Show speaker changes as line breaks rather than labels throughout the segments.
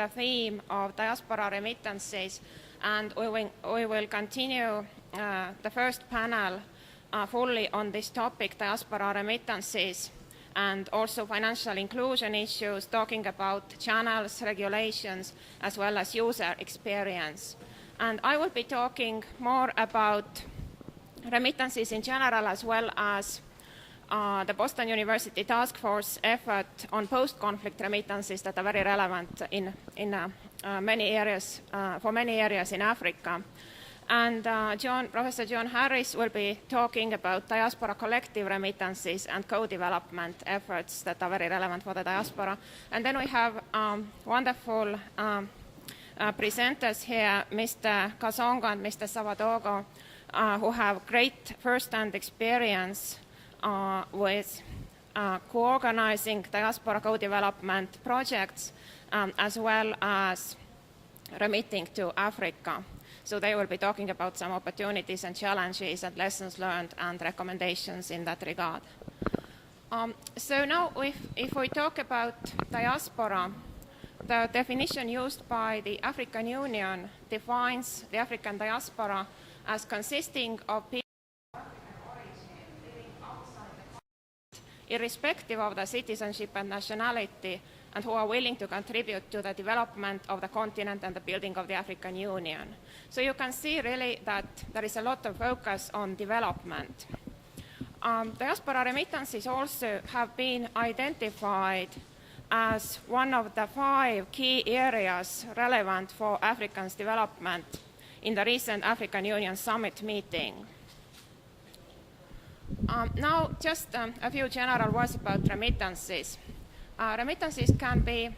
the theme of diaspora remittances, and we will continue the first panel fully on this topic, diaspora remittances, and also financial inclusion issues, talking about channels, regulations, as well as user experience. And I will be talking more about remittances in general, as well as the Boston University Task Force effort on post-conflict remittances that are very relevant in many areas, for many areas in Africa. And Professor John Harris will be talking about diaspora collective remittances and co-development efforts that are very relevant for the diaspora. And then we have wonderful presenters here, Mr. Kasongo and Mr. Savadogo, who have great first-hand experience with co-organizing diaspora co-development projects, as well as remitting to Africa. So they will be talking about some opportunities and challenges and lessons learned and recommendations in that regard. So now if we talk about diaspora, the definition used by the African Union defines the African diaspora as consisting of people of African origin living outside the continent, irrespective of their citizenship and nationality, and who are willing to contribute to the development of the continent and the building of the African Union. So you can see really that there is a lot of focus on development. Diaspora remittances also have been identified as one of the 5 key areas relevant for Africans' development in the recent African Union Summit meeting. Now, just a few general words about remittances. Remittances can be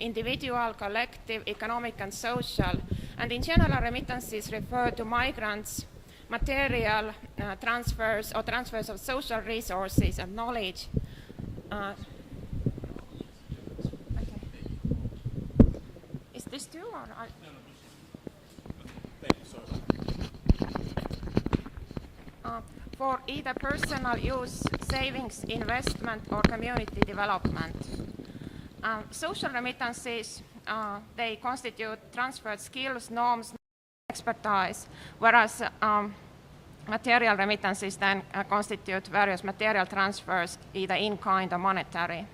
individual, collective, economic, and social. And in general, remittances refer to migrants' material transfers or transfers of social resources and knowledge. Okay. Is this too? Or no. For either personal use, savings, investment, or community development. Social remittances, they constitute transferred skills, norms, expertise, whereas material remittances then constitute various material transfers, either in kind or monetary.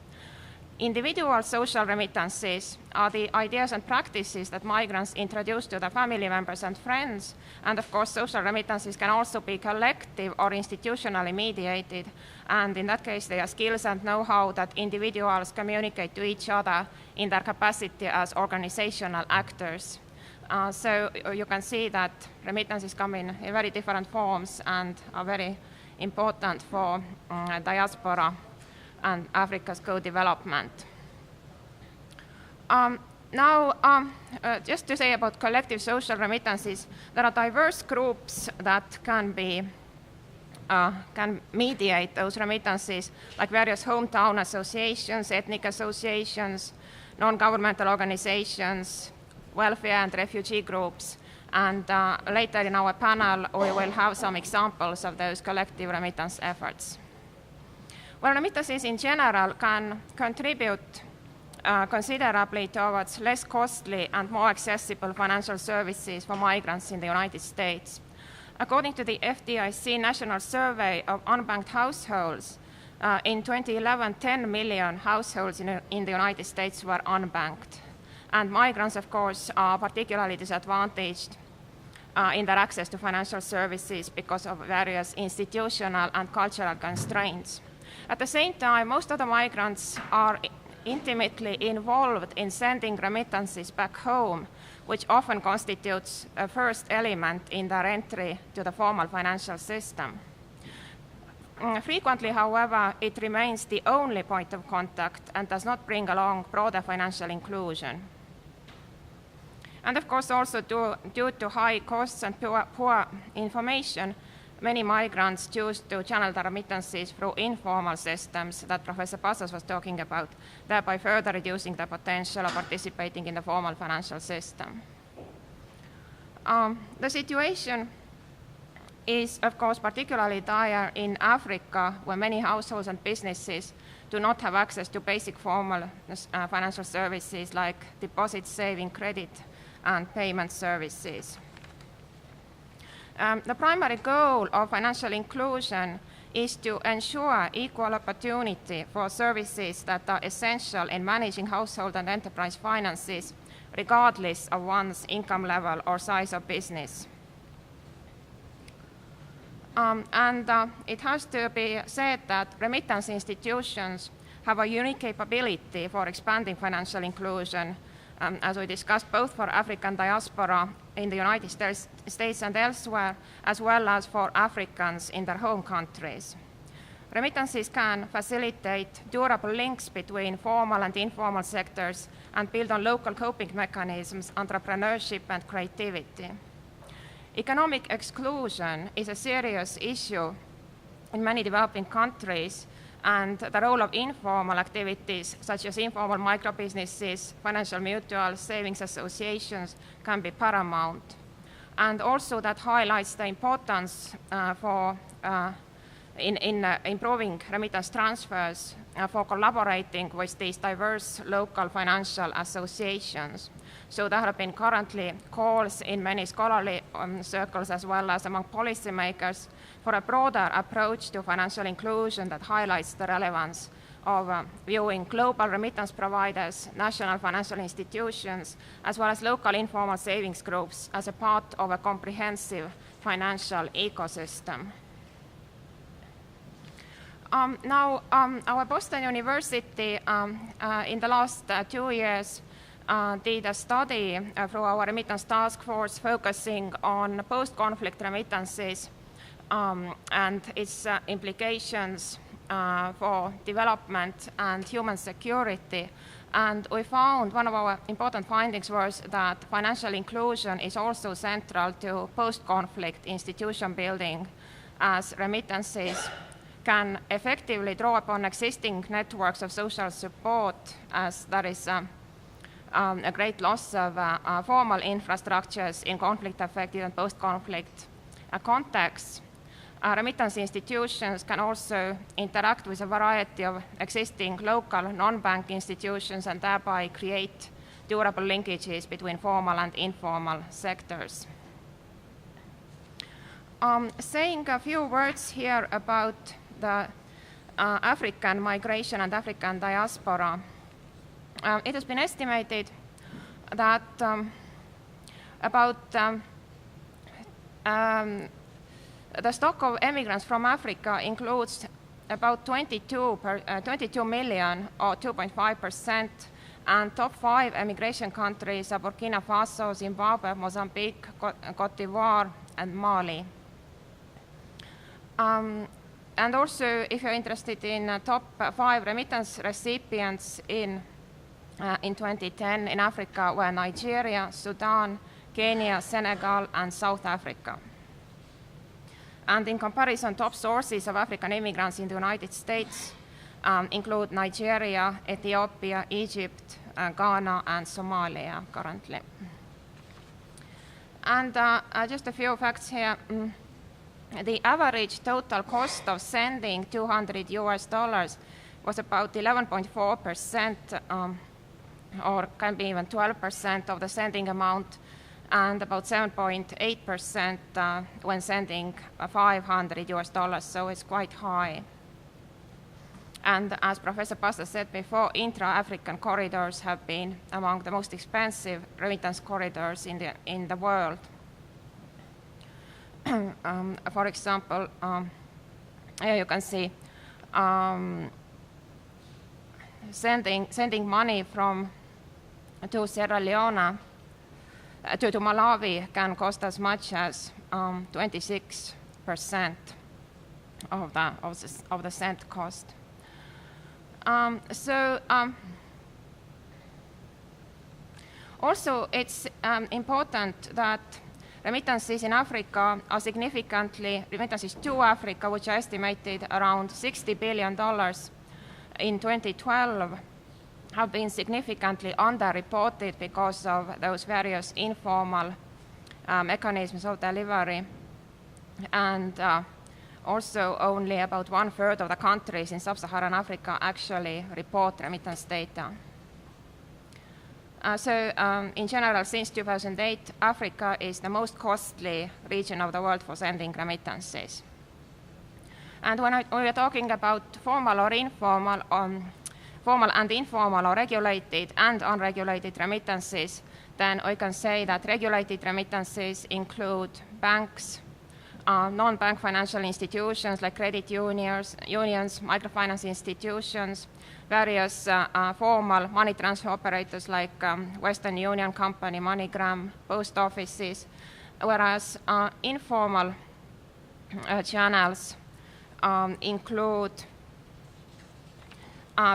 Individual social remittances are the ideas and practices that migrants introduce to their family members and friends, and of course social remittances can also be collective or institutionally mediated, and in that case they are skills and know-how that individuals communicate to each other in their capacity as organizational actors. So you can see that remittances come in very different forms and are very important for diaspora and Africa's co-development. Just to say about collective social remittances, there are diverse groups that can mediate those remittances, like various hometown associations, ethnic associations, non-governmental organizations, welfare and refugee groups. And later in our panel, we will have some examples of those collective remittance efforts. Well, remittances in general can contribute considerably towards less costly and more accessible financial services for migrants in the United States. According to the FDIC National Survey of Unbanked Households, in 2011, 10 million households in the United States were unbanked. And migrants, of course, are particularly disadvantaged in their access to financial services because of various institutional and cultural constraints. At the same time, most of the migrants are intimately involved in sending remittances back home, which often constitutes a first element in their entry to the formal financial system. Frequently, however, it remains the only point of contact and does not bring along broader financial inclusion. And of course, also due to high costs and poor information, many migrants choose to channel their remittances through informal systems that Professor Passos was talking about, thereby further reducing the potential of participating in the formal financial system. The situation is, of course, particularly dire in Africa, where many households and businesses do not have access to basic formal financial services like deposit, saving, credit, and payment services. The primary goal of financial inclusion is to ensure equal opportunity for services that are essential in managing household and enterprise finances, regardless of one's income level or size of business. It has to be said that remittance institutions have a unique capability for expanding financial inclusion, as we discussed, both for African diaspora in the United States and elsewhere, as well as for Africans in their home countries. Remittances can facilitate durable links between formal and informal sectors and build on local coping mechanisms, entrepreneurship, and creativity. Economic exclusion is a serious issue in many developing countries, and the role of informal activities such as informal microbusinesses, financial mutuals, savings associations can be paramount. And also that highlights the importance in improving remittance transfers for collaborating with these diverse local financial associations. So there have been currently calls in many scholarly circles as well as among policymakers for a broader approach to financial inclusion that highlights the relevance of viewing global remittance providers, national financial institutions, as well as local informal savings groups as a part of a comprehensive financial ecosystem. Our Boston University in the last 2 years did a study through our remittance task force focusing on post-conflict remittances and its implications for development and human security. And we found one of our important findings was that financial inclusion is also central to post-conflict institution building, as remittances can effectively draw upon existing networks of social support, as there is a great loss of formal infrastructures in conflict-affected and post-conflict contexts. Remittance institutions can also interact with a variety of existing local non-bank institutions and thereby create durable linkages between formal and informal sectors. Saying a few words here about the African migration and African diaspora. It has been estimated that the stock of immigrants from Africa includes about 22 million, or 2.5%, and top 5 emigration countries are Burkina Faso, Zimbabwe, Mozambique, Cote d'Ivoire, and Mali. And also, if you're interested in top 5 remittance recipients in 2010 in Africa were Nigeria, Sudan, Kenya, Senegal, and South Africa. And in comparison, top sources of African immigrants in the United States include Nigeria, Ethiopia, Egypt, Ghana, and Somalia currently. And just a few facts here. The average total cost of sending $200 was about 11.4%, or can be even 12% of the sending amount, and about 7.8% when sending $500, so it's quite high. And as Professor Pasta said before, intra-African corridors have been among the most expensive remittance corridors in the world. For example, here you can see sending money to Sierra Leone to Malawi can cost as much as 26% of the sent cost. Also, it's important that remittances in Africa are remittances to Africa, which are estimated around $60 billion in 2012, have been significantly underreported because of those various informal mechanisms of delivery. and also only about 1/3 of the countries in sub-Saharan Africa actually report remittance data. In general, since 2008, Africa is the most costly region of the world for sending remittances. And when we are talking about formal or informal, formal and informal or regulated and unregulated remittances, then we can say that regulated remittances include banks, non-bank financial institutions like credit unions, microfinance institutions, various formal money transfer operators like Western Union Company, MoneyGram, post offices, whereas informal channels include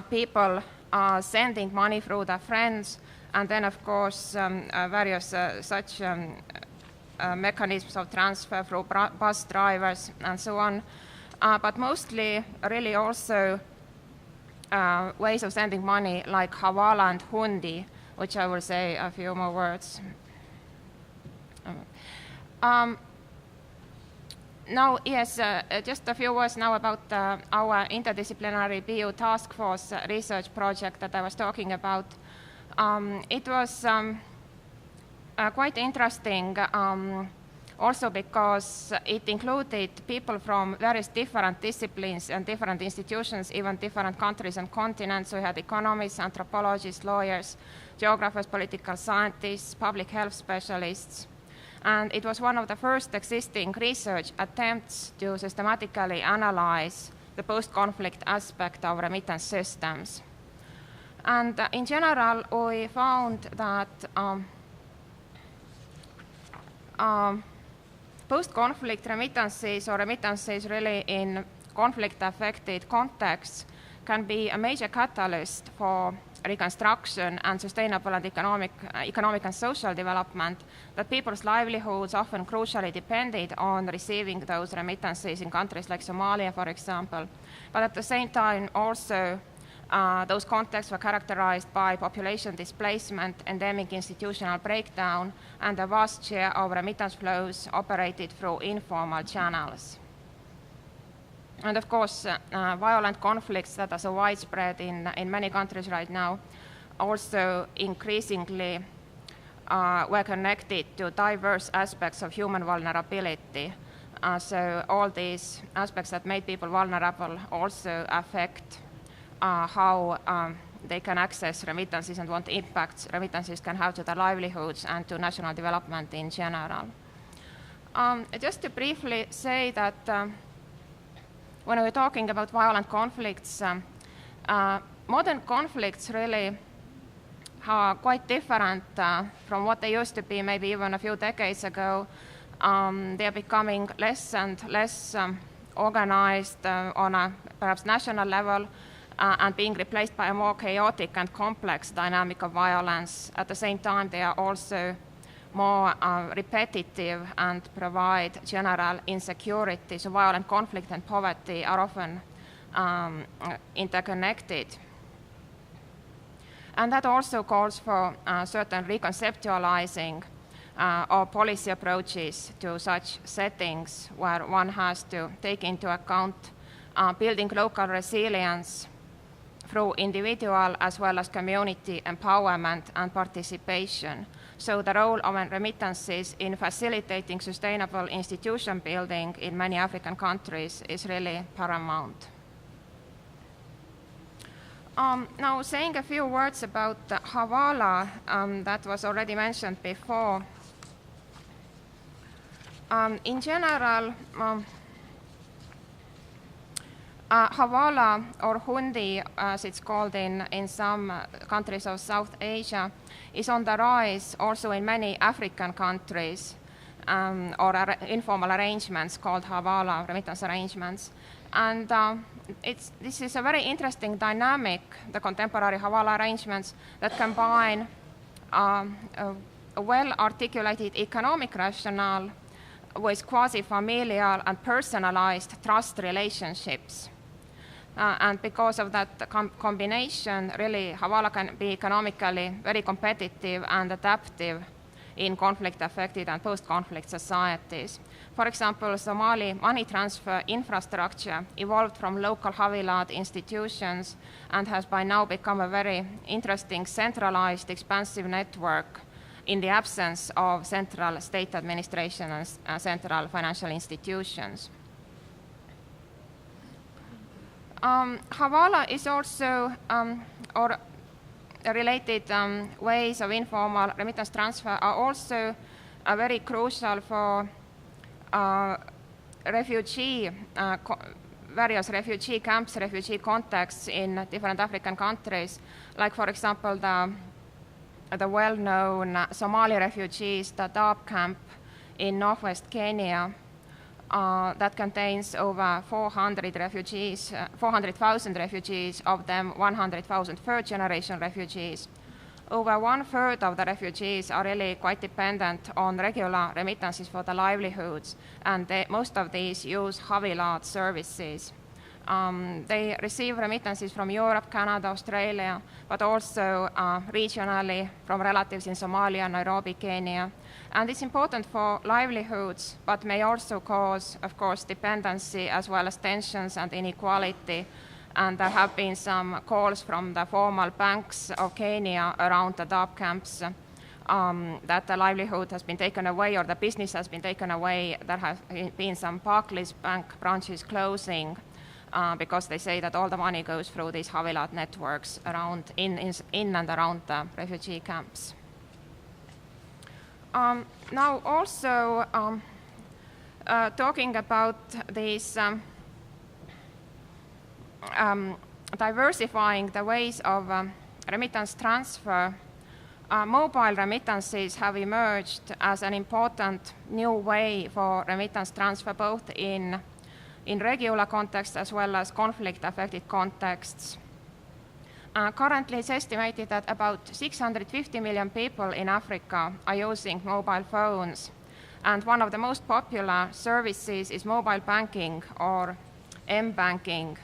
people sending money through their friends, and then of course various such mechanisms of transfer through bus drivers and so on, but mostly really also ways of sending money like hawala and hundi, which I will say a few more words. Now, yes, just a few words now about our interdisciplinary BU task force research project that I was talking about. It was quite interesting also because it included people from various different disciplines and different institutions, even different countries and continents. We had economists, anthropologists, lawyers, geographers, political scientists, public health specialists. And it was one of the first existing research attempts to systematically analyze the post-conflict aspect of remittance systems. And in general, we found that post-conflict remittances or remittances really in conflict-affected contexts can be a major catalyst for reconstruction and sustainable and economic and social development, that people's livelihoods often crucially depended on receiving those remittances in countries like Somalia, for example. But at the same time, also, those contexts were characterized by population displacement, endemic institutional breakdown, and a vast share of remittance flows operated through informal channels. And of course, violent conflicts that are so widespread in many countries right now also increasingly were connected to diverse aspects of human vulnerability. So all these aspects that made people vulnerable also affect how they can access remittances and what impacts remittances can have to their livelihoods and to national development in general. Just to briefly say that when we're talking about violent conflicts, modern conflicts really are quite different from what they used to be maybe even a few decades ago. They are becoming less and less organized on a perhaps national level and being replaced by a more chaotic and complex dynamic of violence. At the same time, they are also more repetitive and provide general insecurity. So violent conflict and poverty are often interconnected. And that also calls for certain reconceptualizing of policy approaches to such settings where one has to take into account building local resilience through individual as well as community empowerment and participation. So the role of remittances in facilitating sustainable institution building in many African countries is really paramount. Now, saying a few words about hawala, that was already mentioned before. In general, hawala or hundi, as it's called in some countries of South Asia, is on the rise also in many African countries, or informal arrangements called hawala, remittance arrangements. And this is a very interesting dynamic, the contemporary hawala arrangements, that combine a well-articulated economic rationale with quasi-familial and personalized trust relationships. And because of that combination, really, hawala can be economically very competitive and adaptive in conflict-affected and post-conflict societies. For example, Somali money transfer infrastructure evolved from local Havilad institutions and has by now become a very interesting centralized, expansive network in the absence of central state administration and central financial institutions. Havala is also, or related ways of informal remittance transfer are also very crucial for various refugee camps, refugee contexts in different African countries, like for example the well-known Somali refugees, the Dadaab camp in northwest Kenya, that contains over 400,000 refugees, of them 100,000 third-generation refugees. Over 1/3 of the refugees are really quite dependent on regular remittances for their livelihoods, and most of these use Havilad services. They receive remittances from Europe, Canada, Australia, but also regionally from relatives in Somalia, Nairobi, Kenya. And it's important for livelihoods, but may also cause, of course, dependency as well as tensions and inequality. And there have been some calls from the formal banks of Kenya around the Dadaab camps that the livelihood has been taken away or the business has been taken away. There have been some Barclays Bank branches closing because they say that all the money goes through these Havilad networks around in and around the refugee camps. Now also talking about these diversifying the ways of remittance transfer, mobile remittances have emerged as an important new way for remittance transfer, both in regular contexts as well as conflict-affected contexts. Currently, it's estimated that about 650 million people in Africa are using mobile phones, and one of the most popular services is mobile banking or M-banking.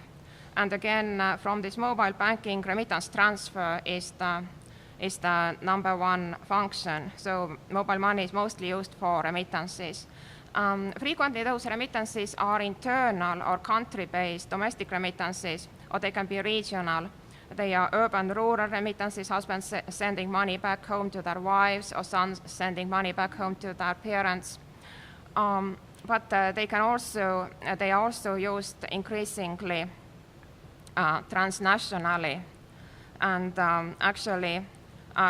And again, from this mobile banking, remittance transfer is the number one function. So mobile money is mostly used for remittances. Frequently, those remittances are internal or country-based domestic remittances, or they can be regional. They are urban-rural remittances, husbands sending money back home to their wives, or sons sending money back home to their parents. But they are also used increasingly transnationally. And actually,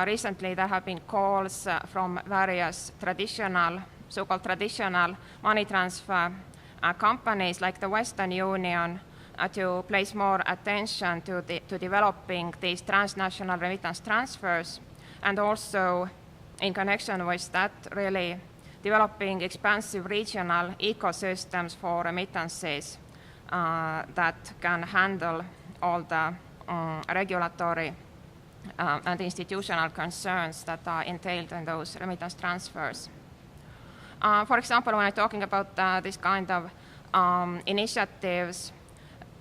recently there have been calls from various so-called traditional money transfer companies like the Western Union to place more attention to developing these transnational remittance transfers, and also in connection with that, really developing expansive regional ecosystems for remittances that can handle all the regulatory and institutional concerns that are entailed in those remittance transfers. For example, when I'm talking about this kind of initiatives,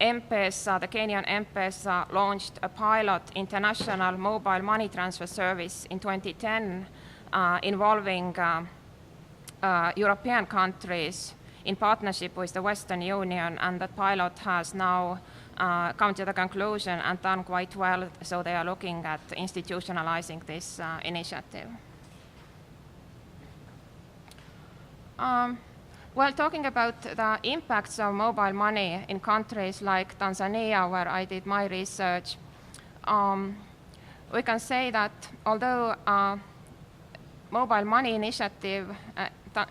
M-Pesa, the Kenyan M-Pesa, launched a pilot international mobile money transfer service in 2010 involving European countries in partnership with the Western Union, and that pilot has now come to the conclusion and done quite well, so they are looking at institutionalizing this initiative. Well, talking about the impacts of mobile money in countries like Tanzania, where I did my research, we can say that although mobile money initiative,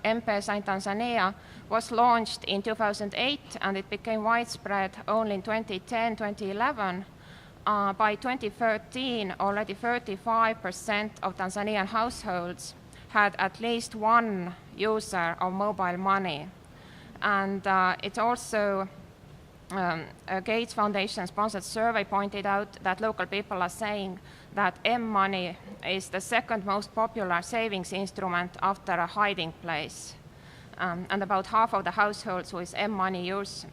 M-Pesa in Tanzania, was launched in 2008 and it became widespread only in 2010, 2011, by 2013, already 35% of Tanzanian households had at least one user of mobile money. And it also, a Gates Foundation sponsored survey pointed out that local people are saying that M-money is the second most popular savings instrument after a hiding place. And about half of the households with M-money users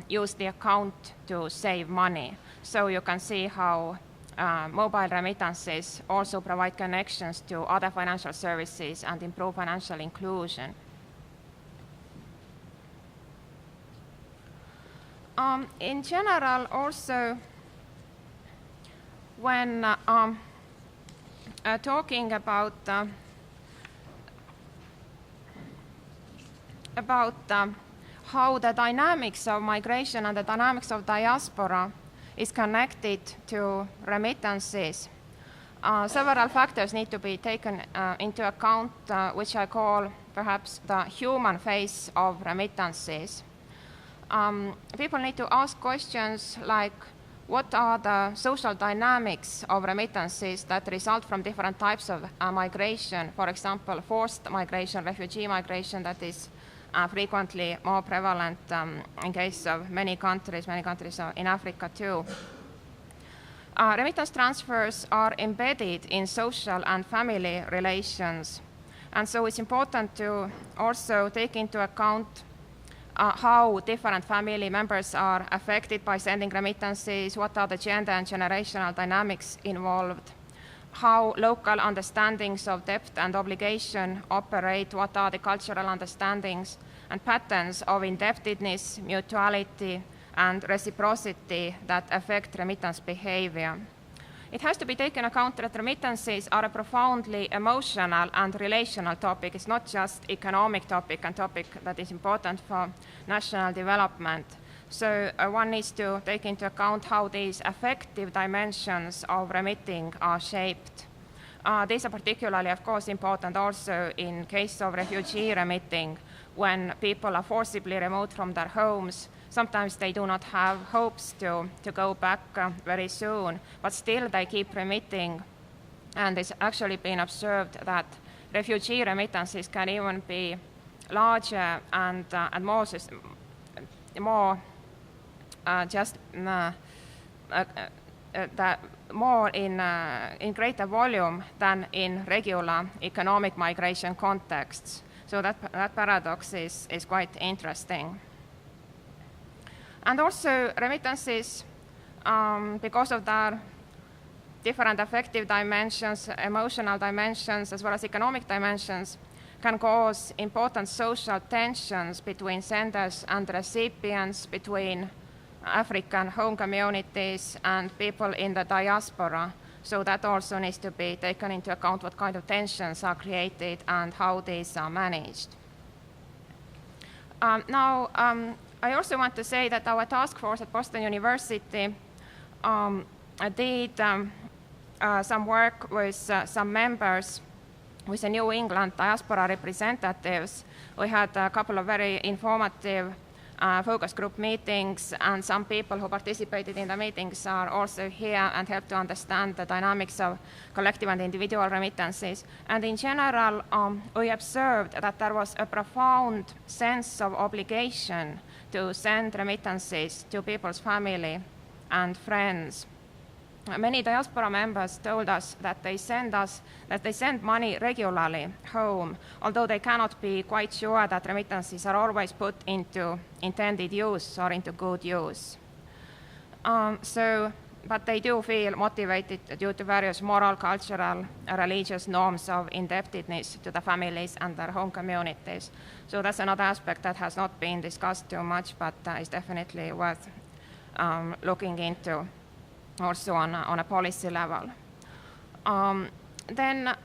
use the account to save money. So you can see how mobile remittances also provide connections to other financial services and improve financial inclusion. In general, also, when talking about how the dynamics of migration and the dynamics of diaspora is connected to remittances, several factors need to be taken into account, which I call perhaps the human face of remittances. People need to ask questions like, what are the social dynamics of remittances that result from different types of migration? For example, forced migration, refugee migration, that is frequently more prevalent in case of many countries in Africa too. Remittance transfers are embedded in social and family relations, and so it's important to also take into account how different family members are affected by sending remittances, what are the gender and generational dynamics involved, how local understandings of debt and obligation operate, what are the cultural understandings and patterns of indebtedness, mutuality, and reciprocity that affect remittance behavior. It has to be taken account that remittances are a profoundly emotional and relational topic. It's not just economic topic and topic that is important for national development. So one needs to take into account how these affective dimensions of remitting are shaped. These are particularly, of course, important also in case of refugee remitting, when people are forcibly removed from their homes. Sometimes they do not have hopes to go back very soon, but still they keep remitting. And it's actually been observed that refugee remittances can even be larger and more in greater volume than in regular economic migration contexts. So that paradox is quite interesting. And also remittances, because of their different affective dimensions, emotional dimensions, as well as economic dimensions, can cause important social tensions between senders and recipients, between African home communities and people in the diaspora. So that also needs to be taken into account, what kind of tensions are created and how these are managed. I also want to say that our task force at Boston University did some work with some members, with the New England diaspora representatives. We had a couple of very informative focus group meetings, and some people who participated in the meetings are also here and help to understand the dynamics of collective and individual remittances. And in general, we observed that there was a profound sense of obligation to send remittances to people's family and friends. Many diaspora members told us that they send money regularly home, although they cannot be quite sure that remittances are always put into intended use or into good use. But they do feel motivated due to various moral, cultural, religious norms of indebtedness to the families and their home communities. So that's another aspect that has not been discussed too much, but is definitely worth looking into also on a policy level. Then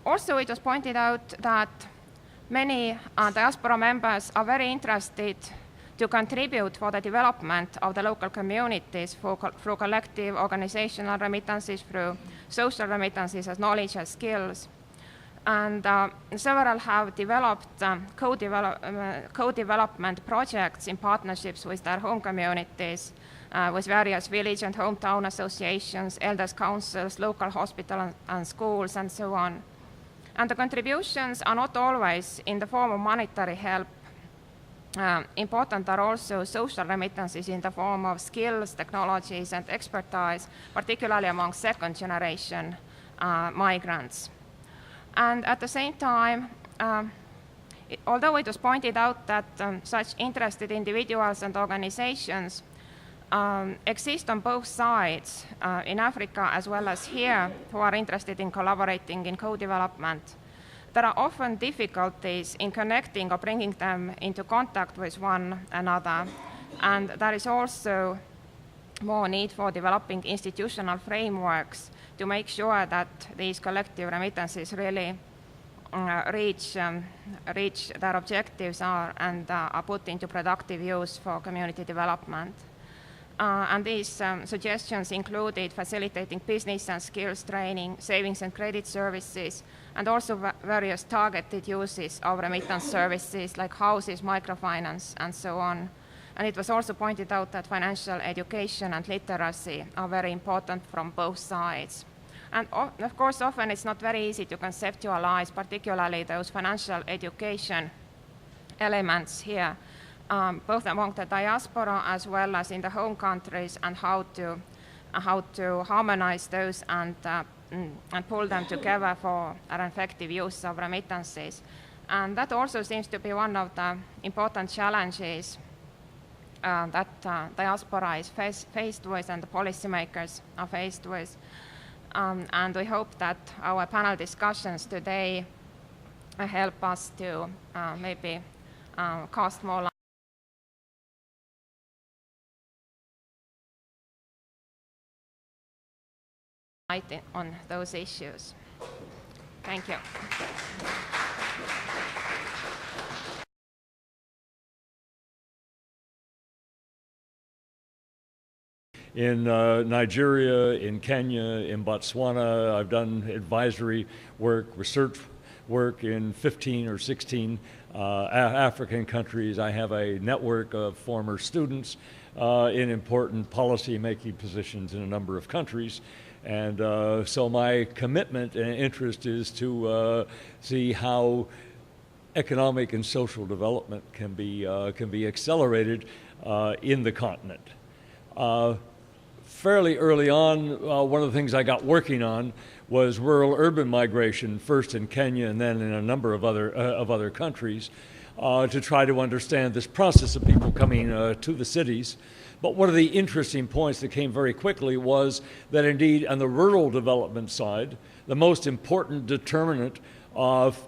also it was pointed out that many diaspora members are very interested to contribute for the development of the local communities through collective organizational remittances, through social remittances as knowledge and skills. And several have developed co-development projects in partnerships with their home communities, with various village and hometown associations, elders' councils, local hospitals and schools, and so on. And the contributions are not always in the form of monetary help. Important are also social remittances in the form of skills, technologies, and expertise, particularly among second-generation migrants. And at the same time, although it was pointed out that such interested individuals and organizations exist on both sides, in Africa as well as here, who are interested in collaborating in co-development. There are often difficulties in connecting or bringing them into contact with one another, and there is also more need for developing institutional frameworks to make sure that these collective remittances really reach their objectives and are put into productive use for community development. And these suggestions included facilitating business and skills training, savings and credit services, and also various targeted uses of remittance services like houses, microfinance, and so on. And it was also pointed out that financial education and literacy are very important from both sides. And of course, often it's not very easy to conceptualize, particularly those financial education elements here, both among the diaspora as well as in the home countries, and how to harmonize those and pull them together for an effective use of remittances. And that also seems to be one of the important challenges that diaspora is faced with and the policymakers are faced with. And we hope that our panel discussions today help us to maybe cast more light on those issues. Thank you.
In Nigeria, in Kenya, in Botswana, I've done advisory work, research work in 15 or 16 African countries. I have a network of former students in important policy-making positions in a number of countries. And so my commitment and interest is to see how economic and social development can be accelerated in the continent. Fairly early on, one of the things I got working on was rural-urban migration, first in Kenya and then in a number of other countries, to try to understand this process of people coming to the cities. But one of the interesting points that came very quickly was that indeed on the rural development side, the most important determinant of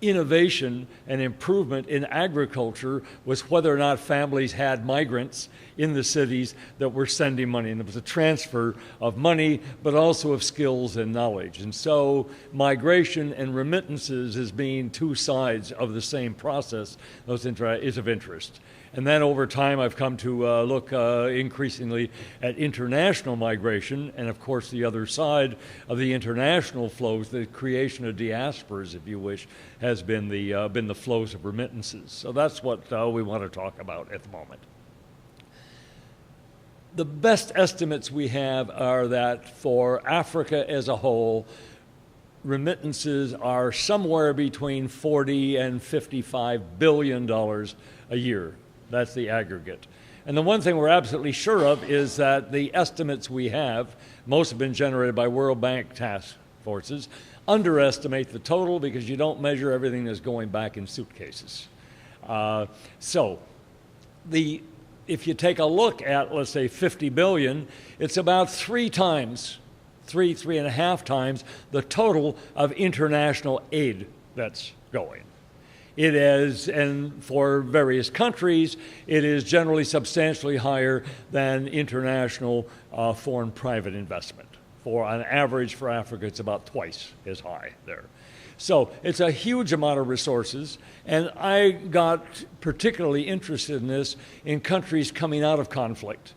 innovation and improvement in agriculture was whether or not families had migrants in the cities that were sending money. And it was a transfer of money, but also of skills and knowledge. And so migration and remittances as being two sides of the same process is of interest. And then over time, I've come to look increasingly at international migration, and of course the other side of the international flows, the creation of diasporas, if you wish, has been the flows of remittances. So that's what we want to talk about at the moment. The best estimates we have are that for Africa as a whole, remittances are somewhere between $40 and $55 billion a year. That's the aggregate. And the one thing we're absolutely sure of is that the estimates we have, most have been generated by World Bank task forces, underestimate the total because you don't measure everything that's going back in suitcases. If you take a look at, let's say, 50 billion, it's about three and a half times the total of international aid that's going. It is, and for various countries, it is generally substantially higher than international foreign private investment. On average for Africa, it's about twice as high there. So it's a huge amount of resources, and I got particularly interested in this in countries coming out of conflict.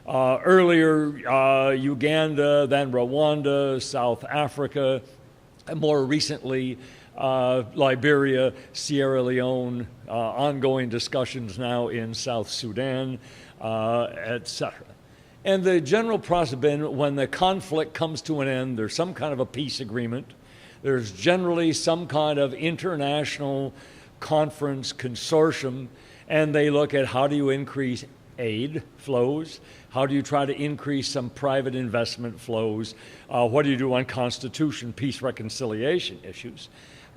Earlier, Uganda, then Rwanda, South Africa, and more recently, Liberia, Sierra Leone, ongoing discussions now in South Sudan, etc. And the general process has been when the conflict comes to an end, there's some kind of a peace agreement. There's generally some kind of international conference, consortium, and they look at how do you increase aid flows, how do you try to increase some private investment flows, what do you do on constitution, peace, reconciliation issues.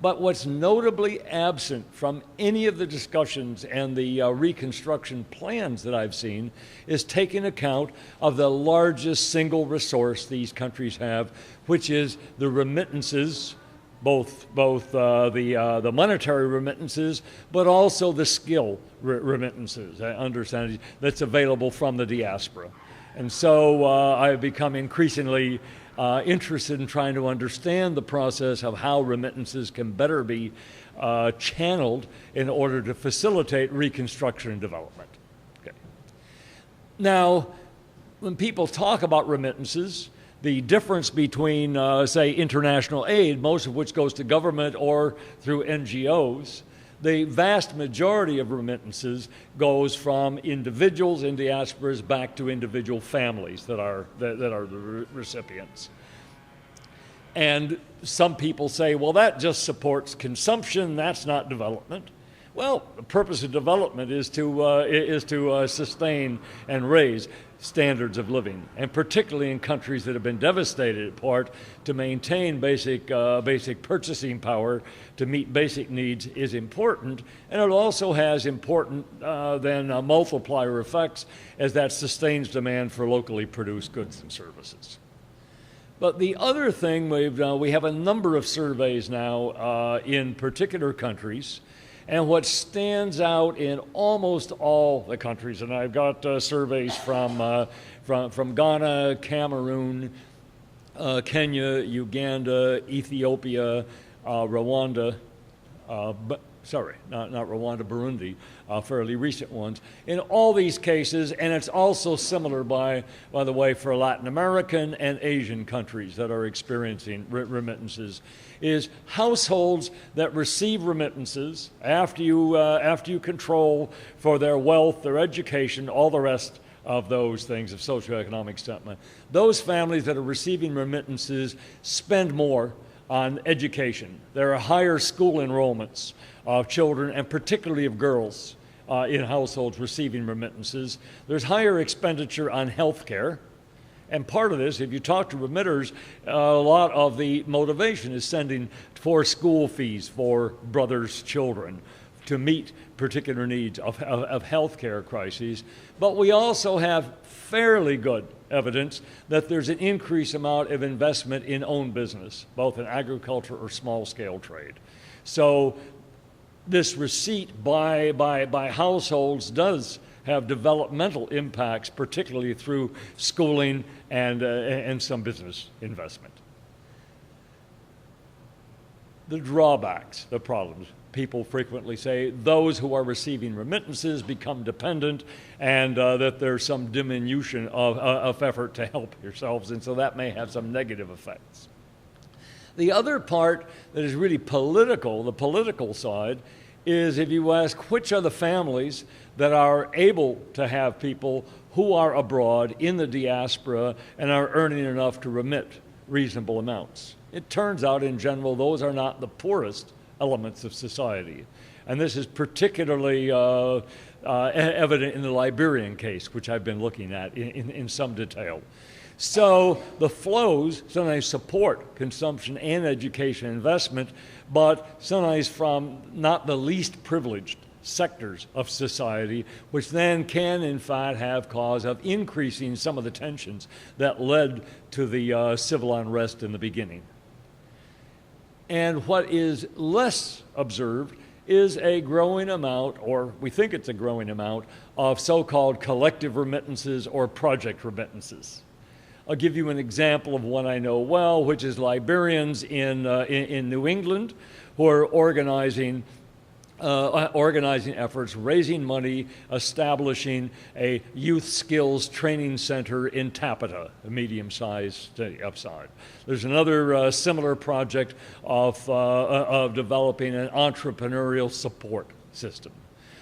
But what's notably absent from any of the discussions and the reconstruction plans that I've seen is taking account of the largest single resource these countries have, which is the remittances, both the monetary remittances, but also the skill remittances, understanding that's available from the diaspora. And so I've become increasingly interested in trying to understand the process of how remittances can better be channeled in order to facilitate reconstruction and development. Okay. Now, when people talk about remittances, the difference between, say, international aid, most of which goes to government or through NGOs, the vast majority of remittances goes from individuals in diasporas back to individual families that are the recipients. And some people say, well, that just supports consumption, that's not development. Well, the purpose of development is to sustain and raise standards of living, and particularly in countries that have been devastated in part, to maintain basic purchasing power to meet basic needs is important, and it also has important multiplier effects as that sustains demand for locally produced goods and services. But the other thing we have a number of surveys now in particular countries. And what stands out in almost all the countries, and I've got surveys from Ghana, Cameroon, Kenya, Uganda, Ethiopia, Rwanda, not Rwanda, Burundi, fairly recent ones. In all these cases, and it's also similar, by the way, for Latin American and Asian countries that are experiencing remittances, is households that receive remittances after you control for their wealth, their education, all the rest of those things of socioeconomic settlement. Those families that are receiving remittances spend more on education. There are higher school enrollments of children, and particularly of girls, in households receiving remittances. There's higher expenditure on health care. And part of this, if you talk to remitters, a lot of the motivation is sending for school fees for brothers' children to meet particular needs of health care crises. But we also have fairly good evidence that there's an increased amount of investment in own business, both in agriculture or small-scale trade. So this receipt by households does have developmental impacts, particularly through schooling and some business investment. The drawbacks, the problems. People frequently say those who are receiving remittances become dependent, and that there's some diminution of effort to help yourselves, and so that may have some negative effects. The other part that is really political, the political side, is if you ask which are the families that are able to have people who are abroad in the diaspora and are earning enough to remit reasonable amounts. It turns out, in general, those are not the poorest elements of society. And this is particularly evident in the Liberian case, which I've been looking at in some detail. So the flows sometimes support consumption and education investment, but sometimes from not the least privileged sectors of society, which then can, in fact, have cause of increasing some of the tensions that led to the civil unrest in the beginning. And what is less observed is a growing amount, or we think it's a growing amount, of so-called collective remittances or project remittances. I'll give you an example of one I know well, which is Liberians in New England who are organizing efforts, raising money, establishing a youth skills training center in Tapeta, a medium-sized city upside. There's another similar project of developing an entrepreneurial support system.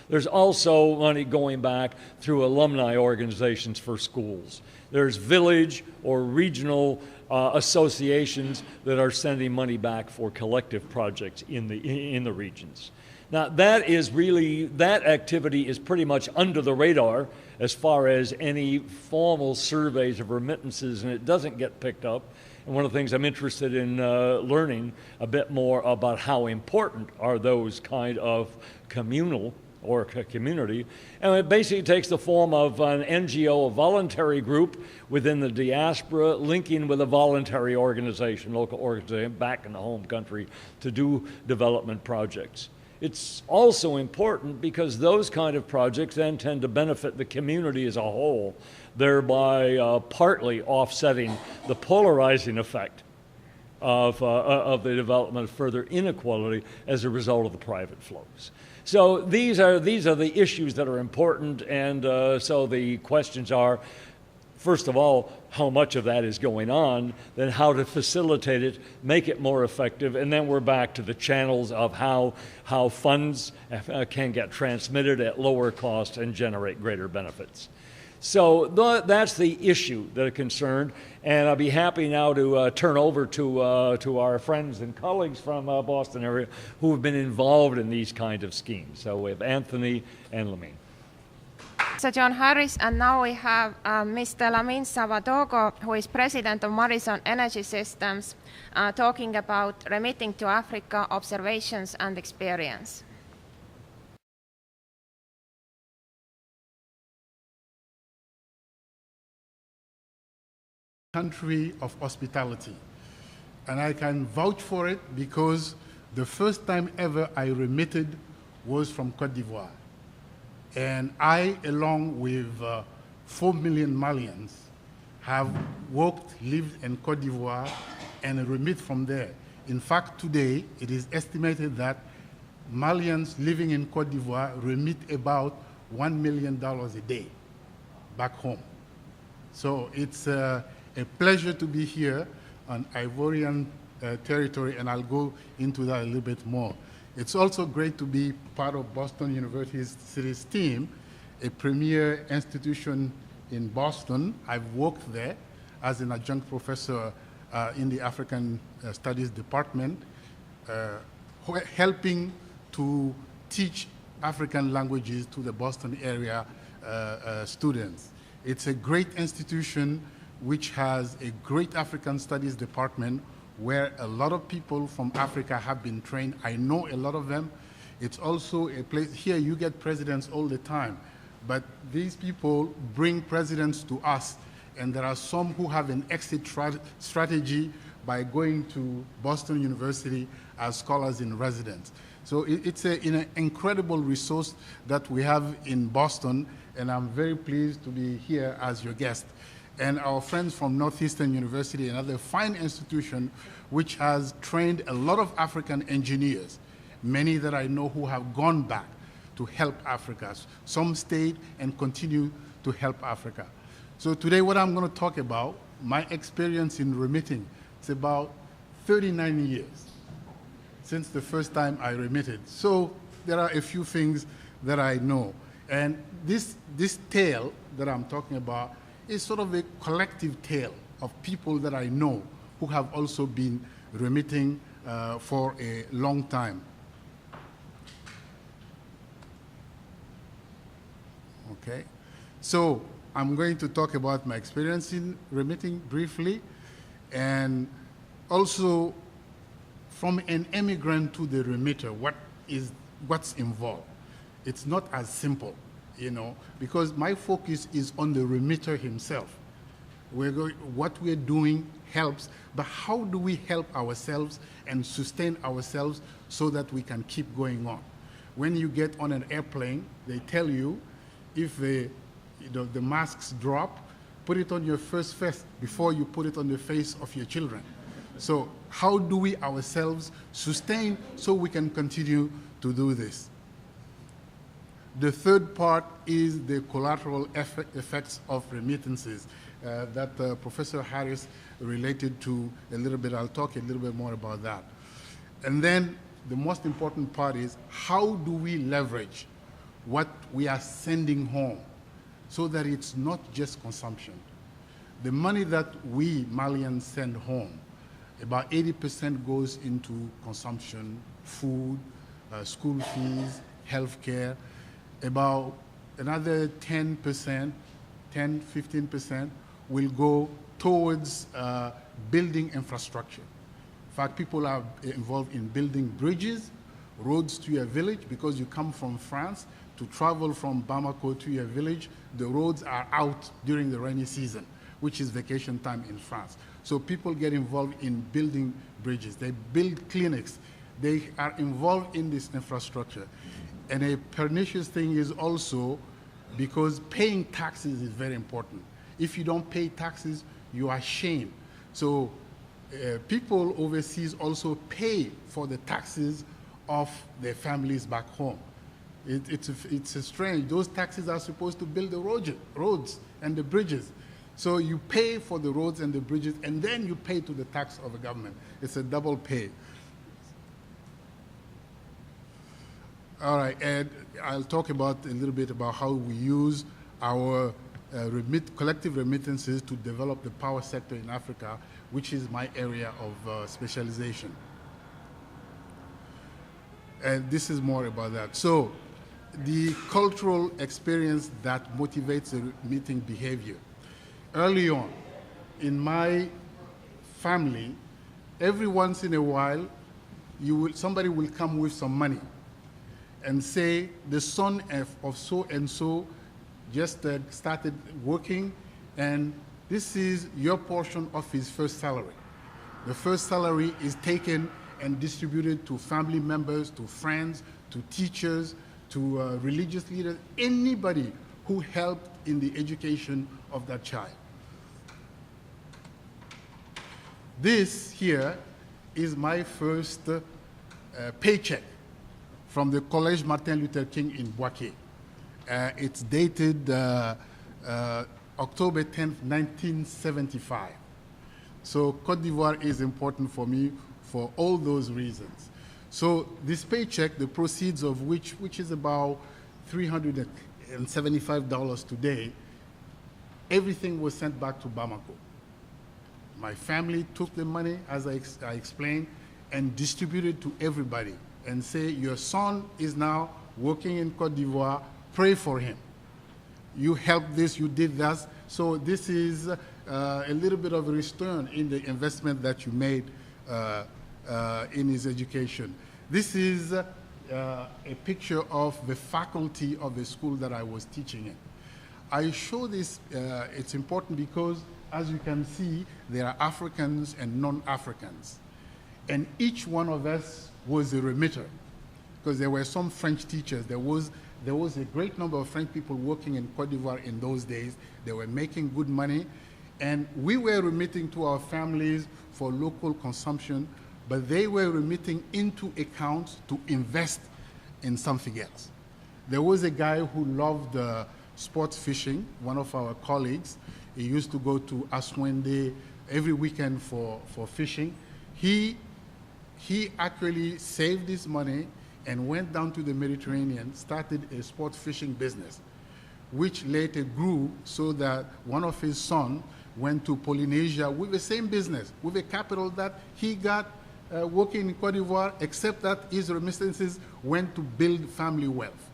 There's also money going back through alumni organizations for schools. There's village or regional associations that are sending money back for collective projects in the regions. Now, that activity is pretty much under the radar as far as any formal surveys of remittances, and it doesn't get picked up. And one of the things I'm interested in learning a bit more about how important are those kind of communal or community. And it basically takes the form of an NGO, a voluntary group within the diaspora, linking with a voluntary organization, local organization, back in the home country to do development projects. It's also important because those kind of projects then tend to benefit the community as a whole, thereby partly offsetting the polarizing effect of the development of further inequality as a result of the private flows. So these are the issues that are important, and so the questions are, first of all, how much of that is going on, then how to facilitate it, make it more effective, and then we're back to the channels of how funds can get transmitted at lower cost and generate greater benefits. So that's the issue that are concerned, and I'll be happy now to turn over to our friends and colleagues from Boston area who have been involved in these kinds of schemes. So we have Anthony and Lamine.
So John Harris, and now we have Mr. Lamine Savadogo, who is president of Morrison Energy Systems, talking about remitting to Africa observations and experience.
Country of hospitality, and I can vouch for it because the first time ever I remitted was from Côte d'Ivoire, and I, along with 4 million Malians, have worked, lived in Côte d'Ivoire and remit from there. In fact, today it is estimated that Malians living in Côte d'Ivoire remit about $1 million a day back home. So it's a pleasure to be here on Ivorian territory, and I'll go into that a little bit more. It's also great to be part of Boston University's team, a premier institution in Boston. I've worked there as an adjunct professor in the African Studies Department, helping to teach African languages to the Boston area students. It's a great institution which has a great African Studies department where a lot of people from Africa have been trained. I know a lot of them. It's also a place, here you get presidents all the time, but these people bring presidents to us, and there are some who have an exit strategy by going to Boston University as scholars in residence. So it's an incredible resource that we have in Boston, and I'm very pleased to be here as your guest. And our friends from Northeastern University, another fine institution which has trained a lot of African engineers, many that I know who have gone back to help Africa. Some stayed and continue to help Africa. So today what I'm going to talk about, my experience in remitting, it's about 39 years since the first time I remitted. So there are a few things that I know. And this tale that I'm talking about is sort of a collective tale of people that I know who have also been remitting for a long time. Okay, so I'm going to talk about my experience in remitting briefly, and also from an immigrant to the remitter, what's involved. It's not as simple, you know, because my focus is on the remitter himself. What we're doing helps, but how do we help ourselves and sustain ourselves so that we can keep going on? When you get on an airplane, they tell you if the masks drop, put it on your face before you put it on the face of your children. So how do we ourselves sustain so we can continue to do this? The third part is the collateral effects of remittances that Professor Harris related to a little bit. I'll talk a little bit more about that. And then the most important part is how do we leverage what we are sending home so that it's not just consumption. The money that we Malians send home, about 80% goes into consumption, food, school fees, healthcare. About another 10%, 10, 15% will go towards building infrastructure. In fact, people are involved in building bridges, roads to your village, because you come from France to travel from Bamako to your village. The roads are out during the rainy season, which is vacation time in France. So people get involved in building bridges. They build clinics. They are involved in this infrastructure. And a pernicious thing is also because paying taxes is very important. If you don't pay taxes, you are shamed. So people overseas also pay for the taxes of their families back home. It's strange. Those taxes are supposed to build the roads and the bridges. So you pay for the roads and the bridges, and then you pay to the tax of the government. It's a double pay. All right, and I'll talk about a little bit about how we use our collective remittances to develop the power sector in Africa, which is my area of specialization. And this is more about that. So the cultural experience that motivates the remitting behavior. Early on, in my family, every once in a while, somebody will come with some money and say, the son of so-and-so just started working, and this is your portion of his first salary. The first salary is taken and distributed to family members, to friends, to teachers, to religious leaders, anybody who helped in the education of that child. This here is my first paycheck from the Collège Martin Luther King in Boaké. It's dated October 10th, 1975. So Côte d'Ivoire is important for me for all those reasons. So this paycheck, the proceeds of which is about $375 today, everything was sent back to Bamako. My family took the money, as I explained, and distributed to everybody and say, your son is now working in Côte d'Ivoire, pray for him. You helped this, you did that. So this is a little bit of a return in the investment that you made in his education. This is a picture of the faculty of the school that I was teaching in. I show this, it's important because, as you can see, there are Africans and non-Africans. And each one of us was a remitter, because there were some French teachers. There was a great number of French people working in Côte d'Ivoire in those days. They were making good money, and we were remitting to our families for local consumption, but they were remitting into accounts to invest in something else. There was a guy who loved sports fishing, one of our colleagues. He used to go to Aswende every weekend for fishing. He actually saved his money and went down to the Mediterranean, started a sports fishing business, which later grew so that one of his sons went to Polynesia with the same business, with a capital that he got working in Côte d'Ivoire, except that his remittances went to build family wealth.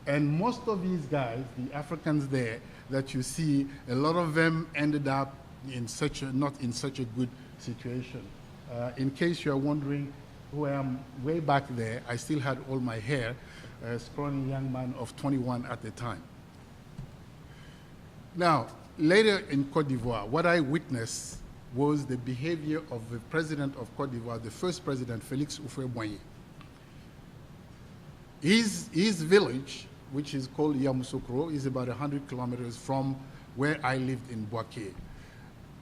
And most of these guys, the Africans there that you see, a lot of them ended up in not in such a good situation. In case you are wondering who I am, way back there, I still had all my hair, a scrawny young man of 21 at the time. Now, later in Côte d'Ivoire, what I witnessed was the behavior of the president of Côte d'Ivoire, the first president, Félix Houphouët-Boigny. His village, which is called Yamoussoukro, is about 100 kilometers from where I lived in Boaké.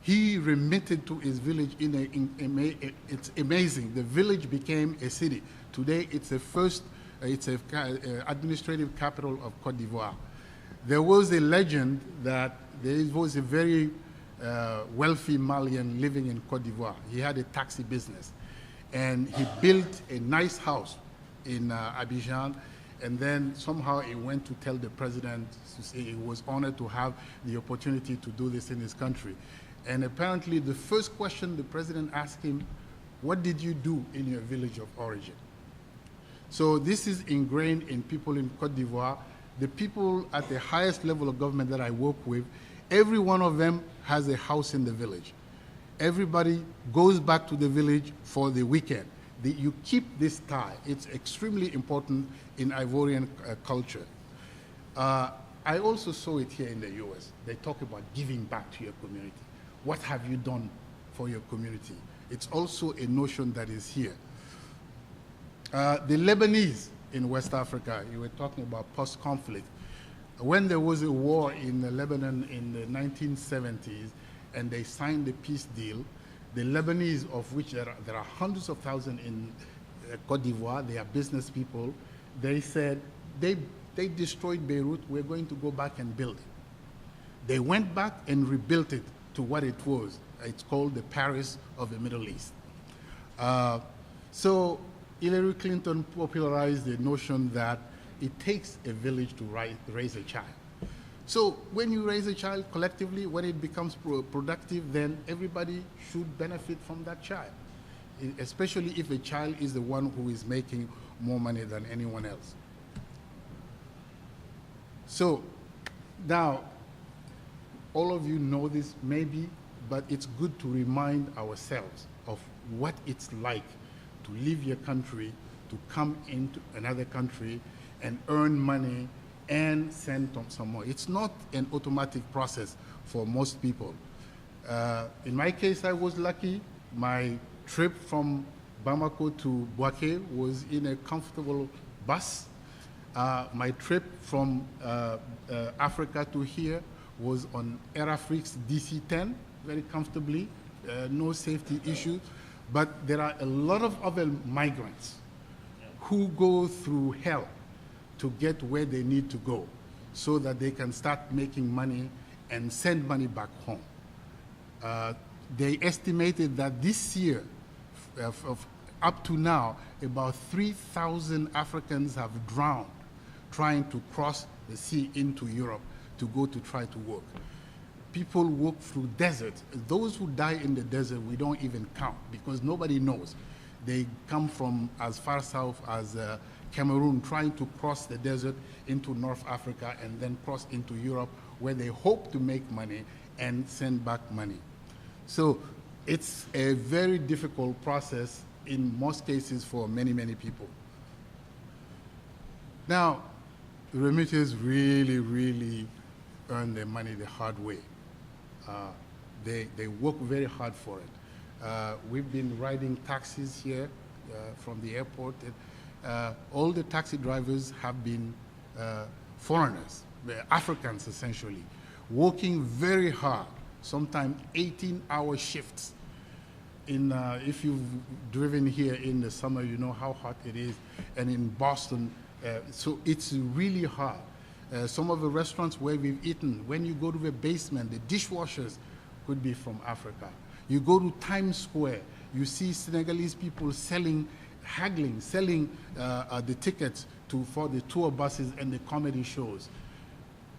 He remitted to his village it's amazing. The village became a city. Today, it's an administrative capital of Côte d'Ivoire. There was a legend that there was a very wealthy Malian living in Côte d'Ivoire. He had a taxi business, and he built a nice house in Abidjan, and then somehow he went to tell the president to say he was honored to have the opportunity to do this in his country. And apparently the first question the president asked him, what did you do in your village of origin? So this is ingrained in people in Côte d'Ivoire. The people at the highest level of government that I work with, every one of them has a house in the village. Everybody goes back to the village for the weekend. You keep this tie. It's extremely important in Ivorian culture. I also saw it here in the US. They talk about giving back to your community. What have you done for your community? It's also a notion that is here. The Lebanese in West Africa, you were talking about post-conflict. When there was a war in Lebanon in the 1970s and they signed the peace deal, the Lebanese, of which there are hundreds of thousands in Cote d'Ivoire, they are business people, they said, they destroyed Beirut, we're going to go back and build it. They went back and rebuilt it to what it was. It's called the Paris of the Middle East. So Hillary Clinton popularized the notion that it takes a village to raise a child. So when you raise a child collectively, when it becomes productive, then everybody should benefit from that child, especially if a child is the one who is making more money than anyone else. So now, all of you know this maybe, but it's good to remind ourselves of what it's like to leave your country, to come into another country and earn money and send some more. It's not an automatic process for most people. In my case, I was lucky. My trip from Bamako to Bouaké was in a comfortable bus. My trip from Africa to here was on Airafrique's DC-10, very comfortably, no safety issues. But there are a lot of other migrants who go through hell to get where they need to go so that they can start making money and send money back home. They estimated that this year, up to now, about 3,000 Africans have drowned trying to cross the sea into Europe to go to try to work. People walk through deserts. Those who die in the desert, we don't even count because nobody knows. They come from as far south as Cameroon, trying to cross the desert into North Africa and then cross into Europe, where they hope to make money and send back money. So it's a very difficult process in most cases for many, many people. Now, remitters really, really earn their money the hard way. They work very hard for it. We've been riding taxis here from the airport. All the taxi drivers have been foreigners, Africans essentially, working very hard, sometimes 18-hour shifts. If you've driven here in the summer, you know how hot it is, and in Boston, so it's really hard. Some of the restaurants where we've eaten, when you go to the basement, the dishwashers could be from Africa. You go to Times Square, you see Senegalese people haggling, selling the tickets for the tour buses and the comedy shows.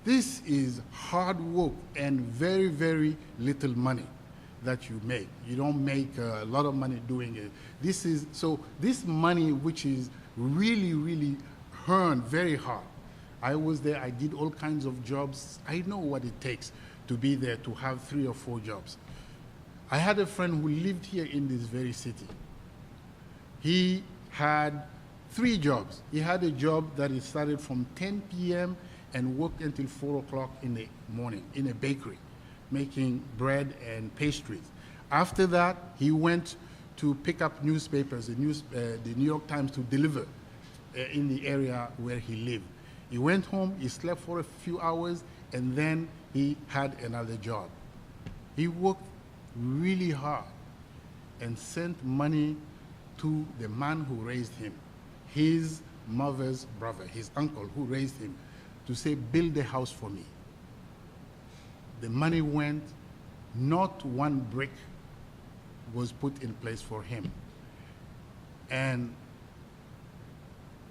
This is hard work and very, very little money that you make. You don't make a lot of money doing it. This money, which is really, really earned very hard. I was there, I did all kinds of jobs. I know what it takes to be there, to have 3 or 4 jobs. I had a friend who lived here in this very city. He had 3 jobs. He had a job that he started from 10 p.m. and worked until 4 o'clock in the morning in a bakery, making bread and pastries. After that, he went to pick up newspapers, the New York Times, to deliver in the area where he lived. He went home, he slept for a few hours, and then he had another job. He worked really hard and sent money to the man who raised him, his mother's brother, his uncle who raised him, to say, build a house for me. The money went, not one brick was put in place for him. And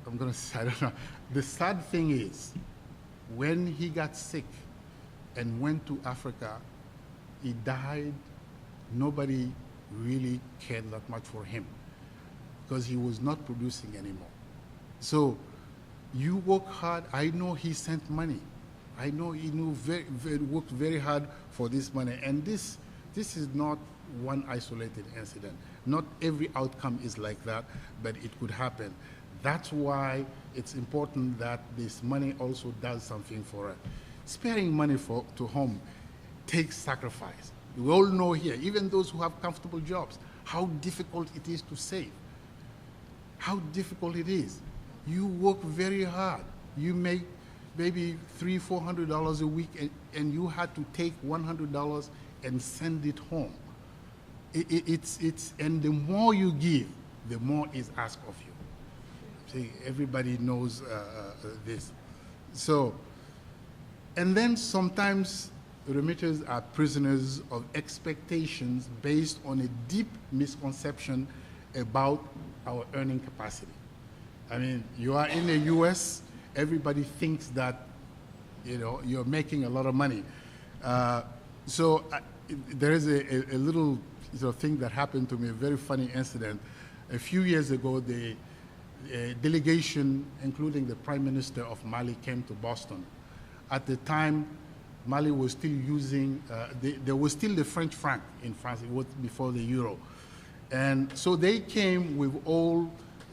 I'm going to say, I don't know. The sad thing is, when he got sick and went to Africa, he died. Nobody really cared that much for him because he was not producing anymore. So you work hard. I know he sent money. I know he worked very hard for this money. And this is not one isolated incident. Not every outcome is like that, but it could happen. That's why it's important that this money also does something for us. Sparing money to home takes sacrifice. We all know here, even those who have comfortable jobs, how difficult it is to save. How difficult it is. You work very hard. You make maybe $300-400 a week, and you had to take $100 and send it home. And the more you give, the more is asked of you. See, everybody knows this. So, and then sometimes remitters are prisoners of expectations based on a deep misconception about our earning capacity. I mean, you are in the US, everybody thinks that, you know, you're making a lot of money. There is a little thing that happened to me, a very funny incident. A few years ago, the delegation, including the Prime Minister of Mali, came to Boston. At the time, Mali was still using, there was still the French franc in France, it was before the euro. And so they came with all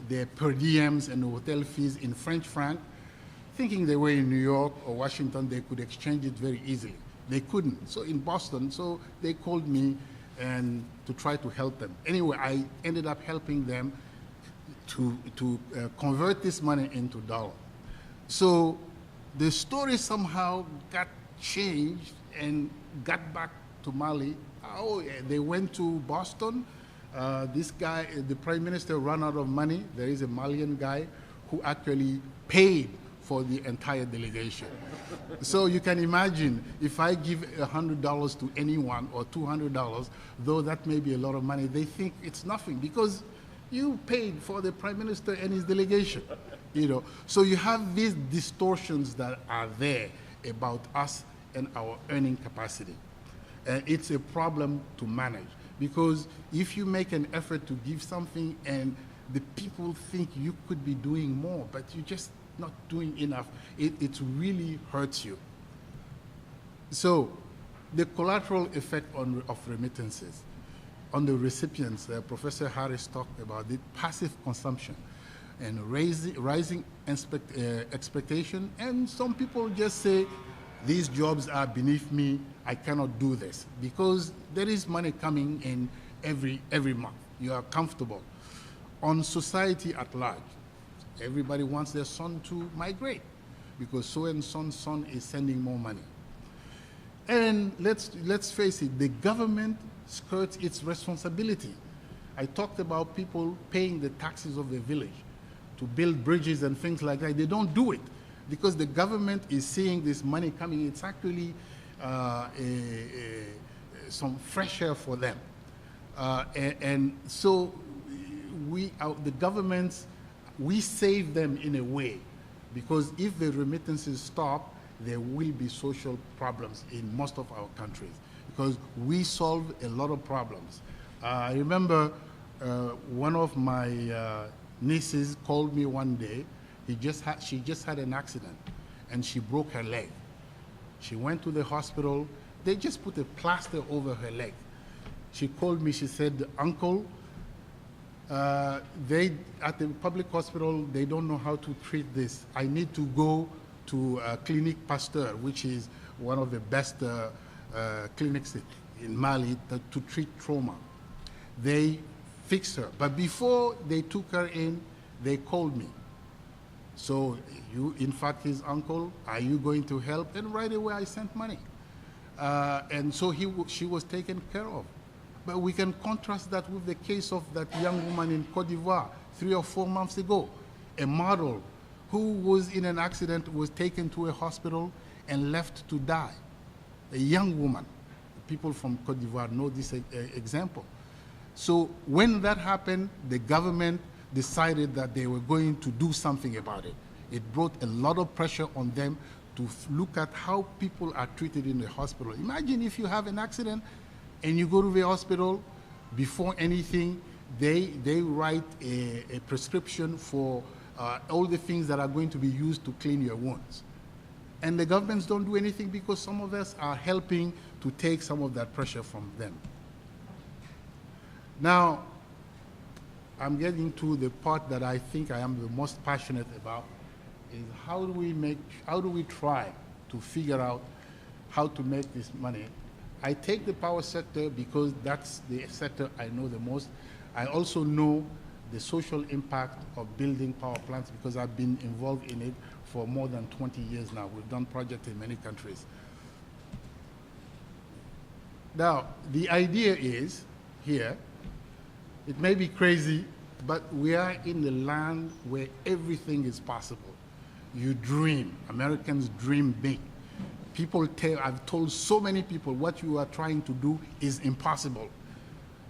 their per diems and hotel fees in French franc, thinking they were in New York or Washington, they could exchange it very easily. They couldn't. So in Boston, so they called me and to try to help them. Anyway, I ended up helping them to convert this money into dollars. So the story somehow got changed and got back to Mali. Oh, yeah, they went to Boston. This guy, the Prime Minister, ran out of money. There is a Malian guy who actually paid for the entire delegation. So you can imagine, if I give $100 to anyone or $200, though that may be a lot of money, they think it's nothing because you paid for the Prime Minister and his delegation. You know, so you have these distortions that are there about us and our earning capacity. And it's a problem to manage, because if you make an effort to give something and the people think you could be doing more, but you're just not doing enough, it really hurts you. So the collateral effect of remittances on the recipients, Professor Harris talked about it, passive consumption and rising expectation, and some people just say, these jobs are beneath me, I cannot do this, because there is money coming in every month. You are comfortable. On society at large, everybody wants their son to migrate because so-and-so's son is sending more money. And let's face it, the government skirts its responsibility. I talked about people paying the taxes of the village to build bridges and things like that. They don't do it because the government is seeing this money coming. It's actually some fresh air for them. And so the governments, we save them in a way, because if the remittances stop, there will be social problems in most of our countries, because we solve a lot of problems. I remember one of my nieces called me one day. She just had an accident, and she broke her leg. She went to the hospital. They just put a plaster over her leg. She called me. She said, "Uncle, at the public hospital, they don't know how to treat this. I need to go to Clinique Pasteur, which is one of the best clinics in Mali to treat trauma." They fixed her. But before they took her in, they called me. "So you, in fact, his uncle, are you going to help?" And right away, I sent money. And so she was taken care of. But we can contrast that with the case of that young woman in Cote d'Ivoire 3 or 4 months ago, a model who was in an accident, was taken to a hospital and left to die. A young woman. People from Cote d'Ivoire know this example. So when that happened, the government decided that they were going to do something about it. It brought a lot of pressure on them to look at how people are treated in the hospital. Imagine if you have an accident and you go to the hospital, before anything, they write a prescription for all the things that are going to be used to clean your wounds. And the governments don't do anything because some of us are helping to take some of that pressure from them. Now, I'm getting to the part that I think I am the most passionate about, is how do we try to figure out how to make this money? I take the power sector because that's the sector I know the most. I also know the social impact of building power plants because I've been involved in it for more than 20 years now. We've done projects in many countries. Now, the idea is here, it may be crazy, but we are in the land where everything is possible. You dream. Americans dream big. I've told so many people what you are trying to do is impossible.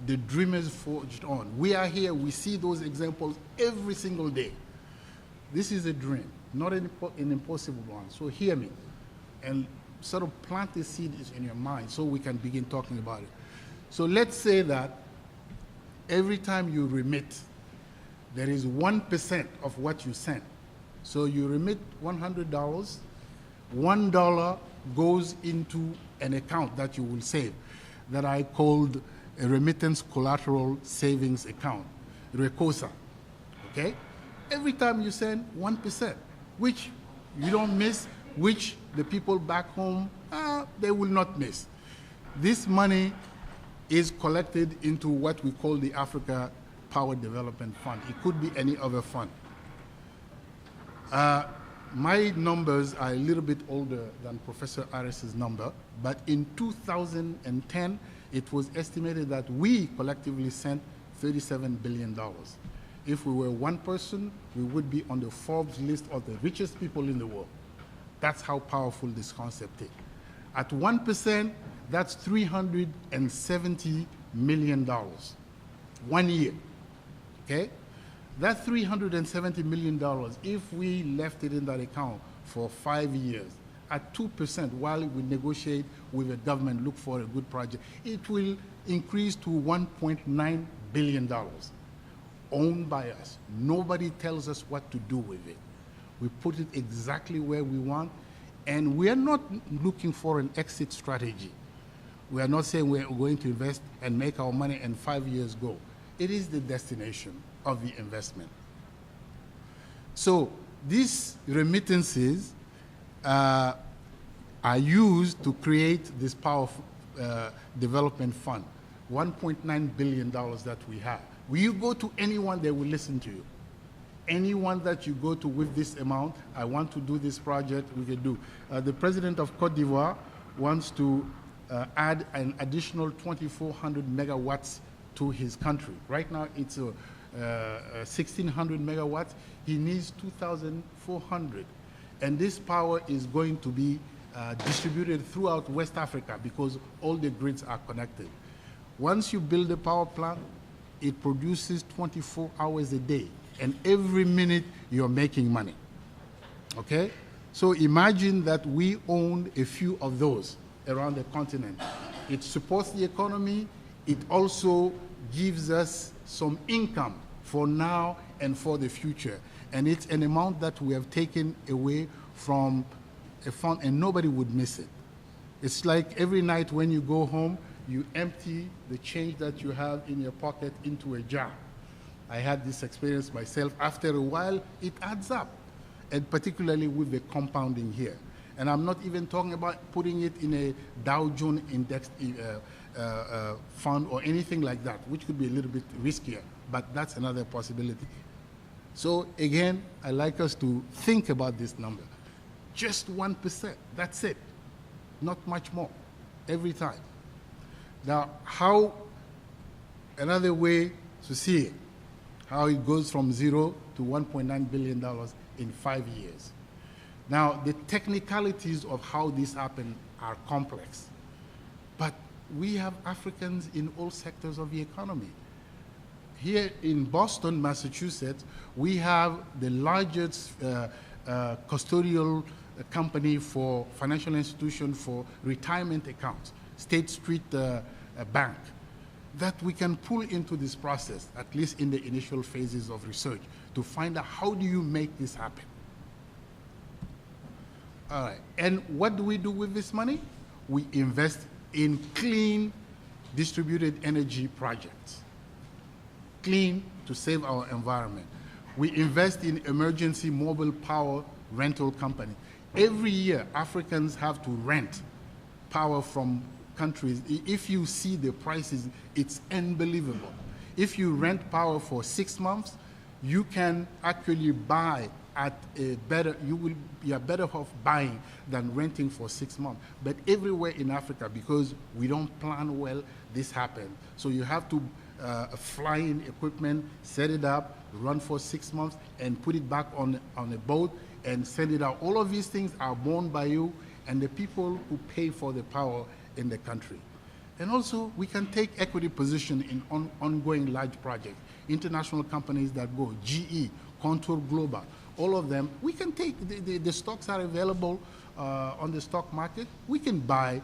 The dreamers forged on. We are here, we see those examples every single day. This is a dream, not an impossible one. So hear me and sort of plant the seed in your mind so we can begin talking about it. So let's say that every time you remit, there is 1% of what you send. So you remit $100, $1 goes into an account that you will save that I called a remittance collateral savings account, RECOSA, okay? Every time you send 1%, which you don't miss, which the people back home, they will not miss. This money is collected into what we call the Africa Power Development Fund. It could be any other fund. My numbers are a little bit older than Professor Aris's number, but in 2010, it was estimated that we collectively sent $37 billion. If we were one person, we would be on the Forbes list of the richest people in the world. That's how powerful this concept is. At 1%, that's $370 million, 1 year, okay? That $370 million, if we left it in that account for 5 years, at 2%, while we negotiate with the government, look for a good project, it will increase to $1.9 billion, owned by us. Nobody tells us what to do with it. We put it exactly where we want, and we are not looking for an exit strategy. We are not saying we're going to invest and make our money and 5 years go. It is the destination of the investment. So these remittances are used to create this power development fund, $1.9 billion that we have. Will you go to anyone, they will listen to you. Anyone that you go to with this amount, I want to do this project, we can do. The president of Cote d'Ivoire wants to add an additional 2,400 megawatts to his country. Right now it's 1,600 megawatts. He needs 2,400. And this power is going to be distributed throughout West Africa because all the grids are connected. Once you build a power plant, it produces 24 hours a day. And every minute you're making money, okay? So imagine that we own a few of those around the continent. It supports the economy. It also gives us some income for now and for the future. And it's an amount that we have taken away from a fund and nobody would miss it. It's like every night when you go home, you empty the change that you have in your pocket into a jar. I had this experience myself. After a while, it adds up, and particularly with the compounding here. And I'm not even talking about putting it in a Dow Jones indexed fund or anything like that, which could be a little bit riskier, but that's another possibility. So again, I like us to think about this number. Just 1%, that's it. Not much more, every time. Now, another way to see it, how it goes from 0 to $1.9 billion in 5 years. Now, the technicalities of how this happened are complex, but we have Africans in all sectors of the economy. Here in Boston, Massachusetts, we have the largest custodial company for financial institution for retirement accounts, State Street Bank, that we can pull into this process, at least in the initial phases of research, to find out how do you make this happen. All right. And what do we do with this money? We invest in clean distributed energy projects. Clean to save our environment. We invest in emergency mobile power rental company. Every year, Africans have to rent power from countries. If you see the prices, it's unbelievable. If you rent power for 6 months, you can actually buy at a better, you are better off buying than renting for 6 months. But everywhere in Africa, because we don't plan well, this happens. So you have to fly in equipment, set it up, run for 6 months, and put it back on a boat and send it out. All of these things are borne by you and the people who pay for the power in the country. And also, we can take equity position in ongoing large projects. International companies that go, GE, Contour Global, all of them, we can take, the stocks are available on the stock market. We can buy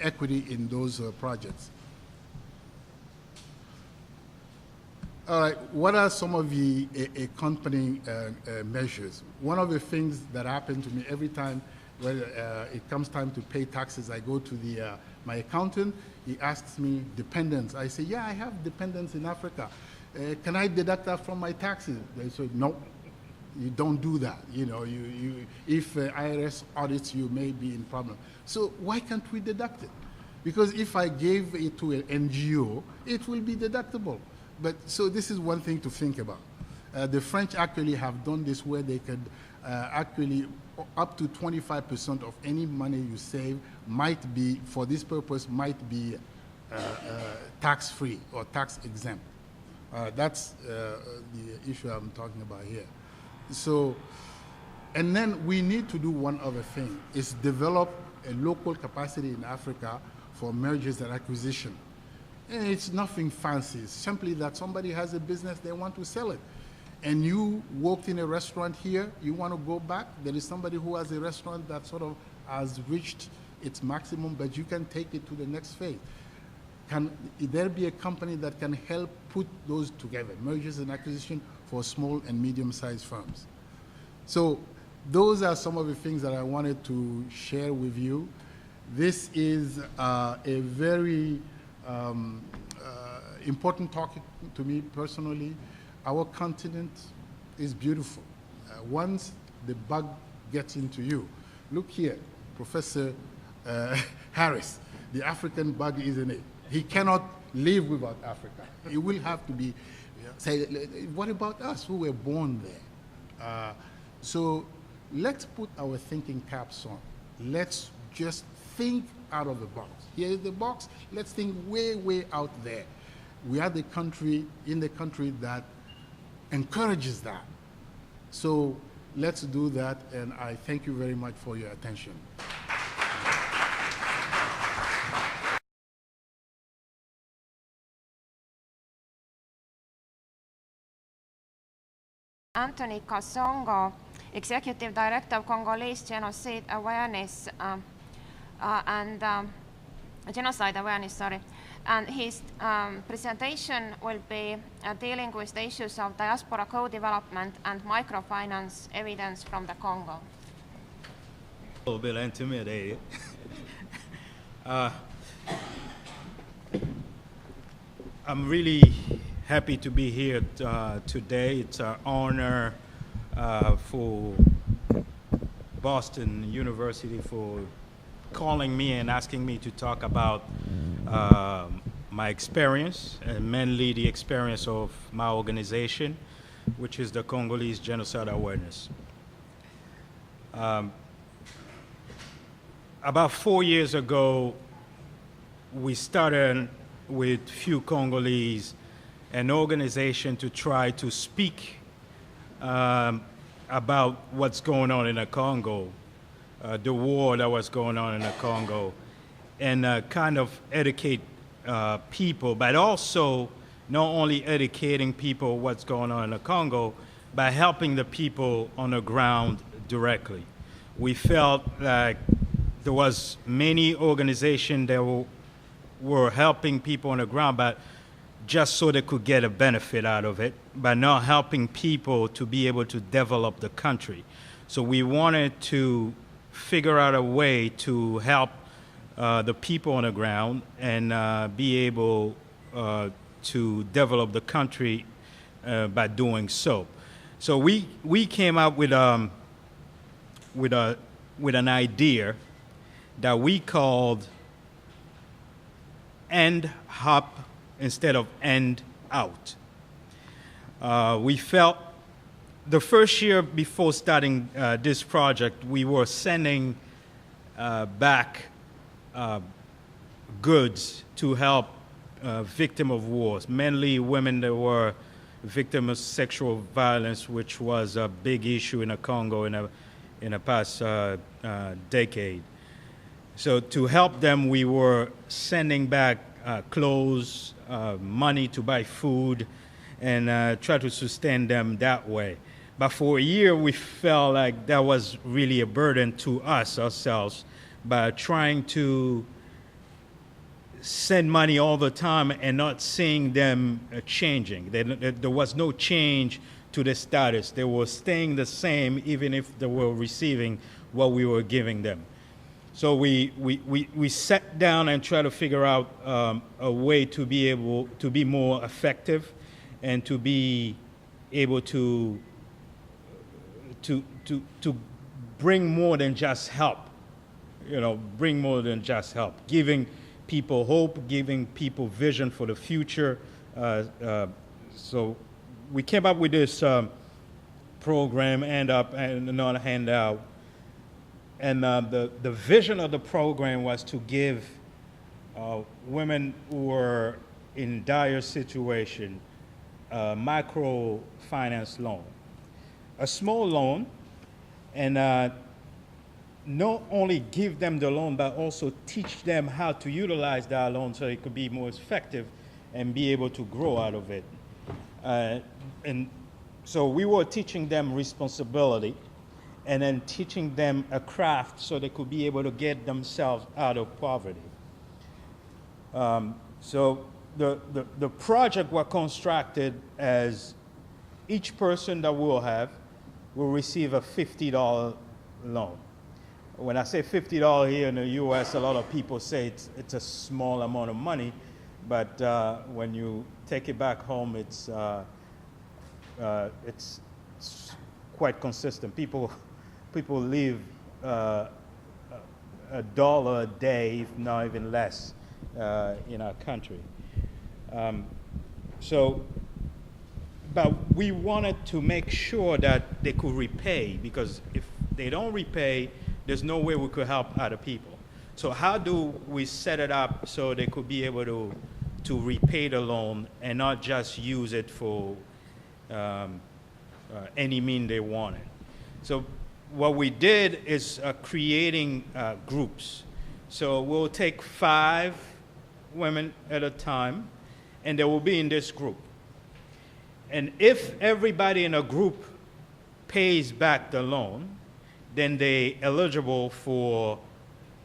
equity in those projects. All right, what are some of the accompanying measures? One of the things that happen to me every time when it comes time to pay taxes, I go to my accountant, he asks me dependents. I say, yeah, I have dependents in Africa. Can I deduct that from my taxes? They say, no, you don't do that. You know, if IRS audits you, may be in problem. So why can't we deduct it? Because if I gave it to an NGO, it will be deductible. But so this is one thing to think about. The French actually have done this where they could actually up to 25% of any money you save might be, for this purpose, might be tax-free or tax-exempt. That's the issue I'm talking about here. So, and then we need to do one other thing, is develop a local capacity in Africa for mergers and acquisition. And it's nothing fancy. It's simply that somebody has a business, they want to sell it. And you worked in a restaurant here, you want to go back, there is somebody who has a restaurant that sort of has reached its maximum, but you can take it to the next phase. Can there be a company that can help put those together, mergers and acquisition for small and medium-sized firms? So those are some of the things that I wanted to share with you. This is a very important topic to me personally. Our continent is beautiful. Once the bug gets into you, look here, Professor Harris, the African bug is in it. He cannot live without Africa. He will have to be, say, what about us who were born there? So let's put our thinking caps on. Let's just think out of the box. Here is the box. Let's think way, way out there. We are the country, in the country that encourages that. So let's do that, and I thank you very much for your attention.
Anthony Kasongo, Executive Director of Congolese Genocide Awareness Genocide Awareness, sorry. And his presentation will be dealing with the issues of diaspora co-development and microfinance evidence from the Congo.
A little bit intimidated. I'm really happy to be here today. It's an honor for Boston University for calling me and asking me to talk about my experience, and mainly the experience of my organization, which is the Congolese Genocide Awareness. About 4 years ago, we started with few Congolese an organization to try to speak about what's going on in the Congo, the war that was going on in the Congo, and kind of educate people, but also not only educating people what's going on in the Congo, but helping the people on the ground directly. We felt like there was many organizations that were helping people on the ground, but just so they could get a benefit out of it, but not helping people to be able to develop the country. So we wanted to figure out a way to help the people on the ground and be able to develop the country by doing so. So we came up with an idea that we called end up instead of end out. We felt the first year before starting this project, we were sending back goods to help victims of wars, mainly women that were victims of sexual violence, which was a big issue in the Congo in the past decade. So to help them, we were sending back clothes, money to buy food, and try to sustain them that way. But for a year, we felt like that was really a burden to us ourselves by trying to send money all the time and not seeing them changing. There was no change to the status. They were staying the same even if they were receiving what we were giving them. So we sat down and tried to figure out a way to be able to be more effective and to be able to bring more than just help. Bring more than just help. Giving people hope, giving people vision for the future. So we came up with this program, End Up and Not Handout. And the vision of the program was to give women who were in dire situation a microfinance loan, a small loan, and not only give them the loan, but also teach them how to utilize that loan so it could be more effective and be able to grow out of it. And so we were teaching them responsibility and then teaching them a craft so they could be able to get themselves out of poverty. So the project was constructed as each person that we'll have will receive a $50 loan. When I say $50 here in the U.S., a lot of people say it's a small amount of money, but when you take it back home, it's quite consistent. People live $1 a day, if not even less, in our country. But we wanted to make sure that they could repay, because if they don't repay, there's no way we could help other people. So how do we set it up so they could be able to repay the loan and not just use it for any mean they wanted? So what we did is creating groups. So we'll take 5 women at a time, and they will be in this group. And if everybody in a group pays back the loan, then they're eligible for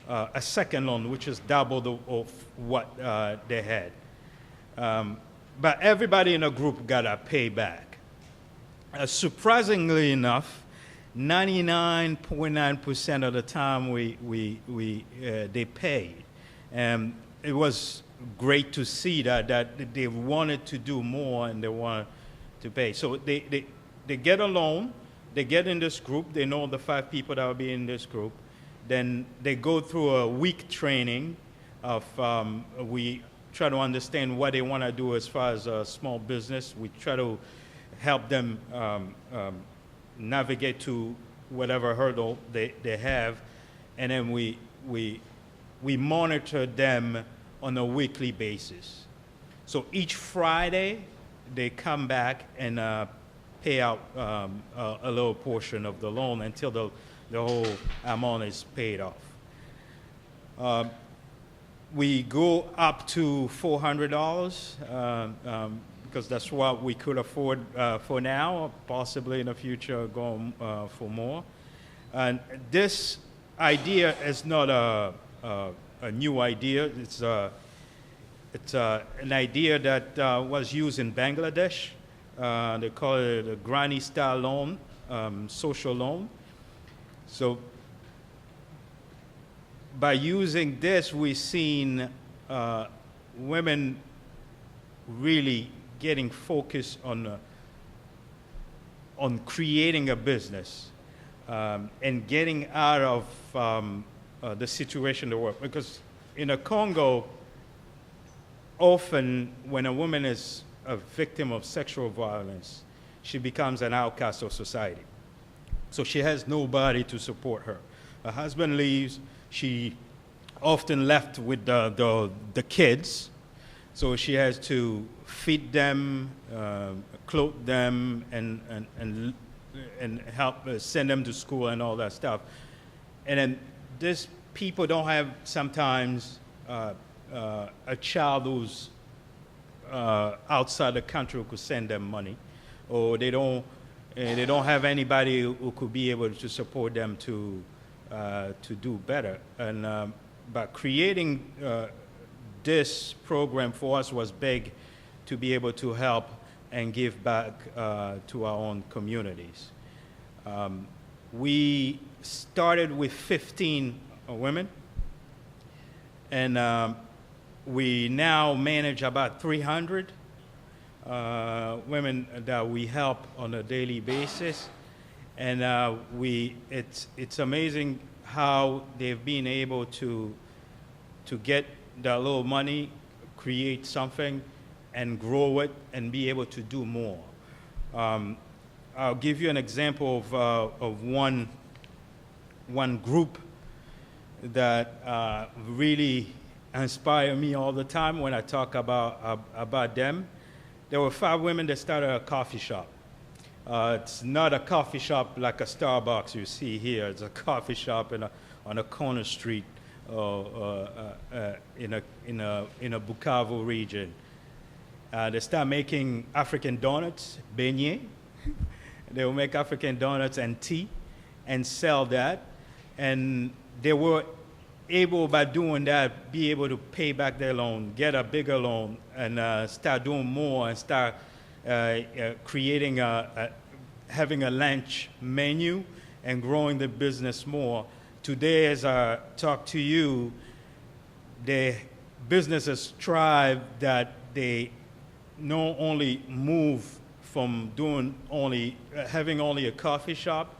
a second loan, which is double of what they had. But everybody in a group got to pay back. Surprisingly enough, 99.9% of the time they paid. And it was great to see that they wanted to do more and they wanted to pay. So they get a loan, they get in this group, they know the 5 people that will be in this group. Then they go through a week training of, we try to understand what they want to do as far as a small business. We try to help them navigate to whatever hurdle they have. And then we monitor them on a weekly basis. So each Friday, they come back and pay out a little portion of the loan until the whole amount is paid off. We go up to $400 because that's what we could afford for now, possibly in the future going for more. And this idea is not a new idea. It's an idea that was used in Bangladesh. They call it a granny style loan, social loan. So by using this, we've seen women really getting focused on creating a business and getting out of the situation they were. Because in the Congo, often when a woman is a victim of sexual violence, she becomes an outcast of society. So she has nobody to support her. Her husband leaves. She often left with the kids. So she has to feed them, clothe them, and help send them to school and all that stuff. And then these people don't have sometimes a child who's outside the country who could send them money, or they don't have anybody who could be able to support them to do better. And by creating this program for us was big to be able to help and give back to our own communities. We started with 15 women, and we now manage about 300 women that we help on a daily basis. And it's amazing how they've been able to get that little money, create something, and grow it, and be able to do more. I'll give you an example of one group that really inspire me all the time when I talk about them. There were 5 women that started a coffee shop. It's not a coffee shop like a Starbucks you see here. It's a coffee shop on a corner street in a Bukavu region. They start making African donuts, beignet. They will make African donuts and tea and sell that. And they were able, by doing that, be able to pay back their loan, get a bigger loan, and start doing more, and start creating having a lunch menu and growing the business more. Today, as I talk to you, the businesses thrive that they not only move from having only a coffee shop,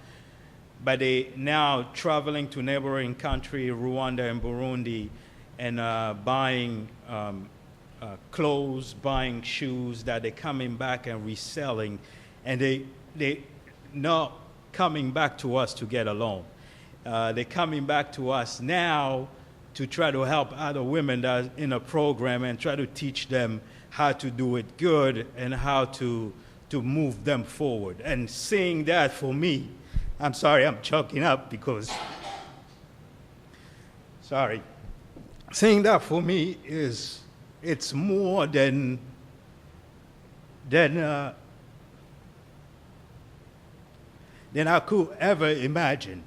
but they now traveling to neighboring country, Rwanda and Burundi, and buying clothes, buying shoes that they're coming back and reselling, and they not coming back to us to get a loan. They're coming back to us now to try to help other women that are in a program and try to teach them how to do it good and how to move them forward. And seeing that, for me, I'm sorry, I'm choking up because, sorry. Saying that for me it's more than I could ever imagine.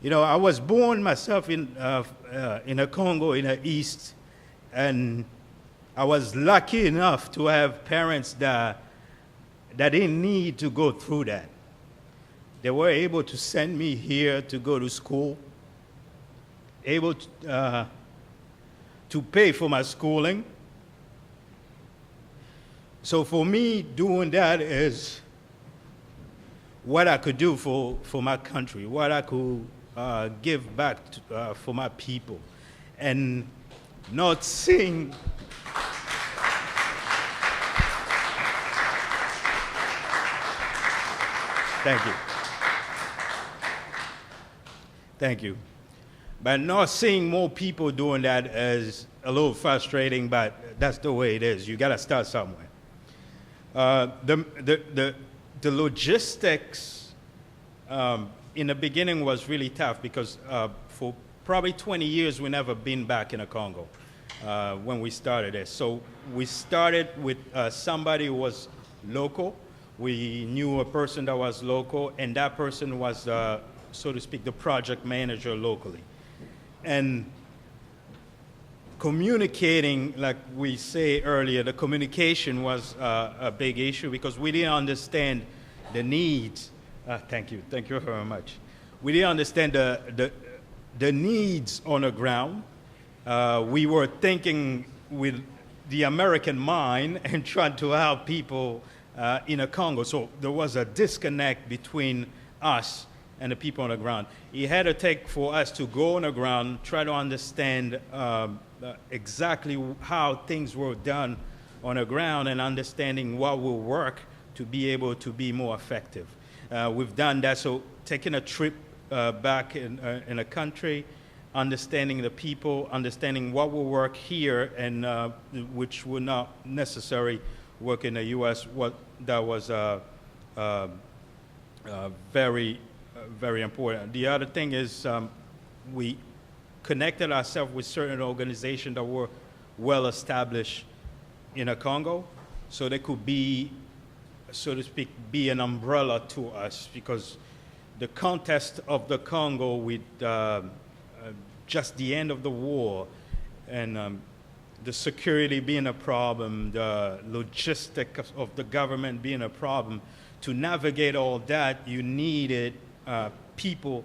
You know, I was born myself in the Congo, in the East, and I was lucky enough to have parents that didn't need to go through that. They were able to send me here to go to school, able to pay for my schooling. So for me, doing that is what I could do for my country, what I could give back for my people, and not seeing. Thank you. Thank you. But not seeing more people doing that is a little frustrating, but that's the way it is. You got to start somewhere. The logistics in the beginning was really tough because for probably 20 years we never been back in the Congo when we started it. So we started with somebody who was local. We knew a person that was local, and that person was, so to speak, the project manager locally. And communicating, like we say earlier, the communication was a big issue because we didn't understand the needs. Thank you very much. We didn't understand the needs on the ground. We were thinking with the American mind and trying to help people in the Congo. So there was a disconnect between us and the people on the ground. It had to take for us to go on the ground, try to understand exactly how things were done on the ground and understanding what will work to be able to be more effective. We've done that, so taking a trip back in a country, understanding the people, understanding what will work here and which would not necessarily work in the U.S. That was very, very important. The other thing is we connected ourselves with certain organizations that were well established in the Congo, so they could be, so to speak, be an umbrella to us, because the context of the Congo with just the end of the war and the security being a problem, the logistics of the government being a problem, to navigate all that, you needed people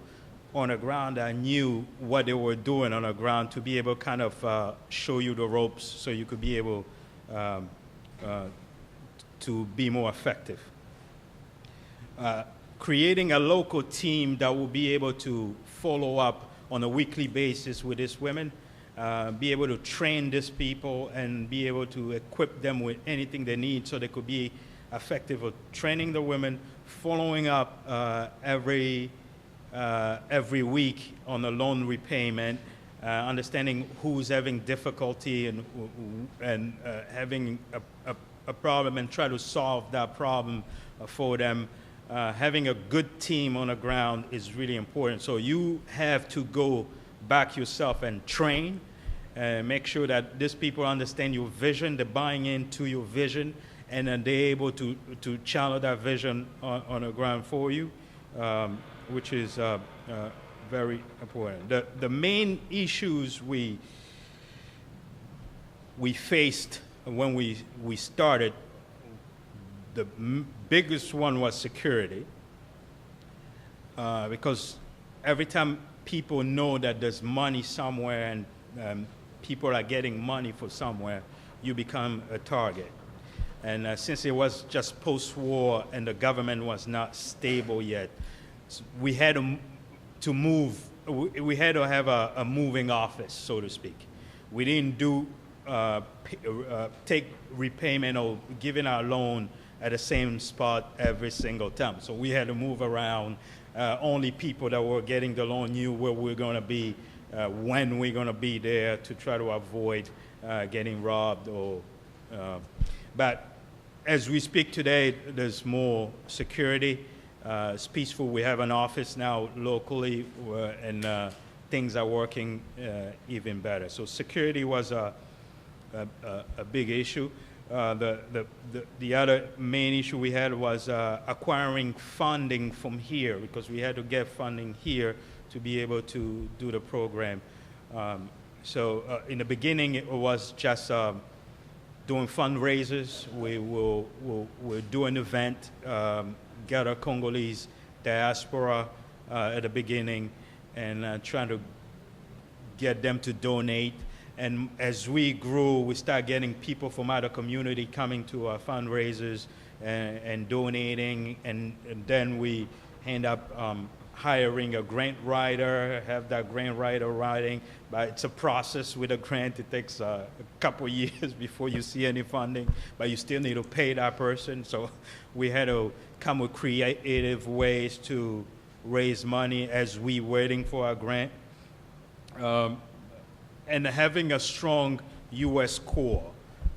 on the ground that knew what they were doing on the ground to be able to kind of show you the ropes so you could be able to be more effective. Creating a local team that will be able to follow up on a weekly basis with these women, be able to train these people and be able to equip them with anything they need so they could be effective at training the women, following up every week on a loan repayment, understanding who's having difficulty and having a problem and try to solve that problem for them. Having a good team on the ground is really important. So you have to go back yourself and train, make sure that these people understand your vision, they're buying into your vision, and then they're able to channel that vision on the ground for you, which is very important. The main issues we faced when we started, the biggest one was security, because every time people know that there's money somewhere and people are getting money for somewhere, you become a target. And since it was just post-war and the government was not stable yet, we had to move. We had to have a moving office, so to speak. We didn't do take repayment or giving our loan at the same spot every single time. So we had to move around. Only people that were getting the loan knew where we're going to be, when we're going to be there, to try to avoid getting robbed. But as we speak today, there's more security. It's peaceful. We have an office now locally, and things are working even better. So security was a big issue. The other main issue we had was acquiring funding from here, because we had to get funding here to be able to do the program. So in the beginning, it was just doing fundraisers. We'll do an event, gather Congolese diaspora at the beginning, and trying to get them to donate. And as we grew, we started getting people from other community coming to our fundraisers and donating, and then we end up hiring a grant writer, have that grant writer writing. But it's a process with a grant. It takes a couple years before you see any funding, but you still need to pay that person. So we had to come with creative ways to raise money as we waiting for our grant. And having a strong U.S. core.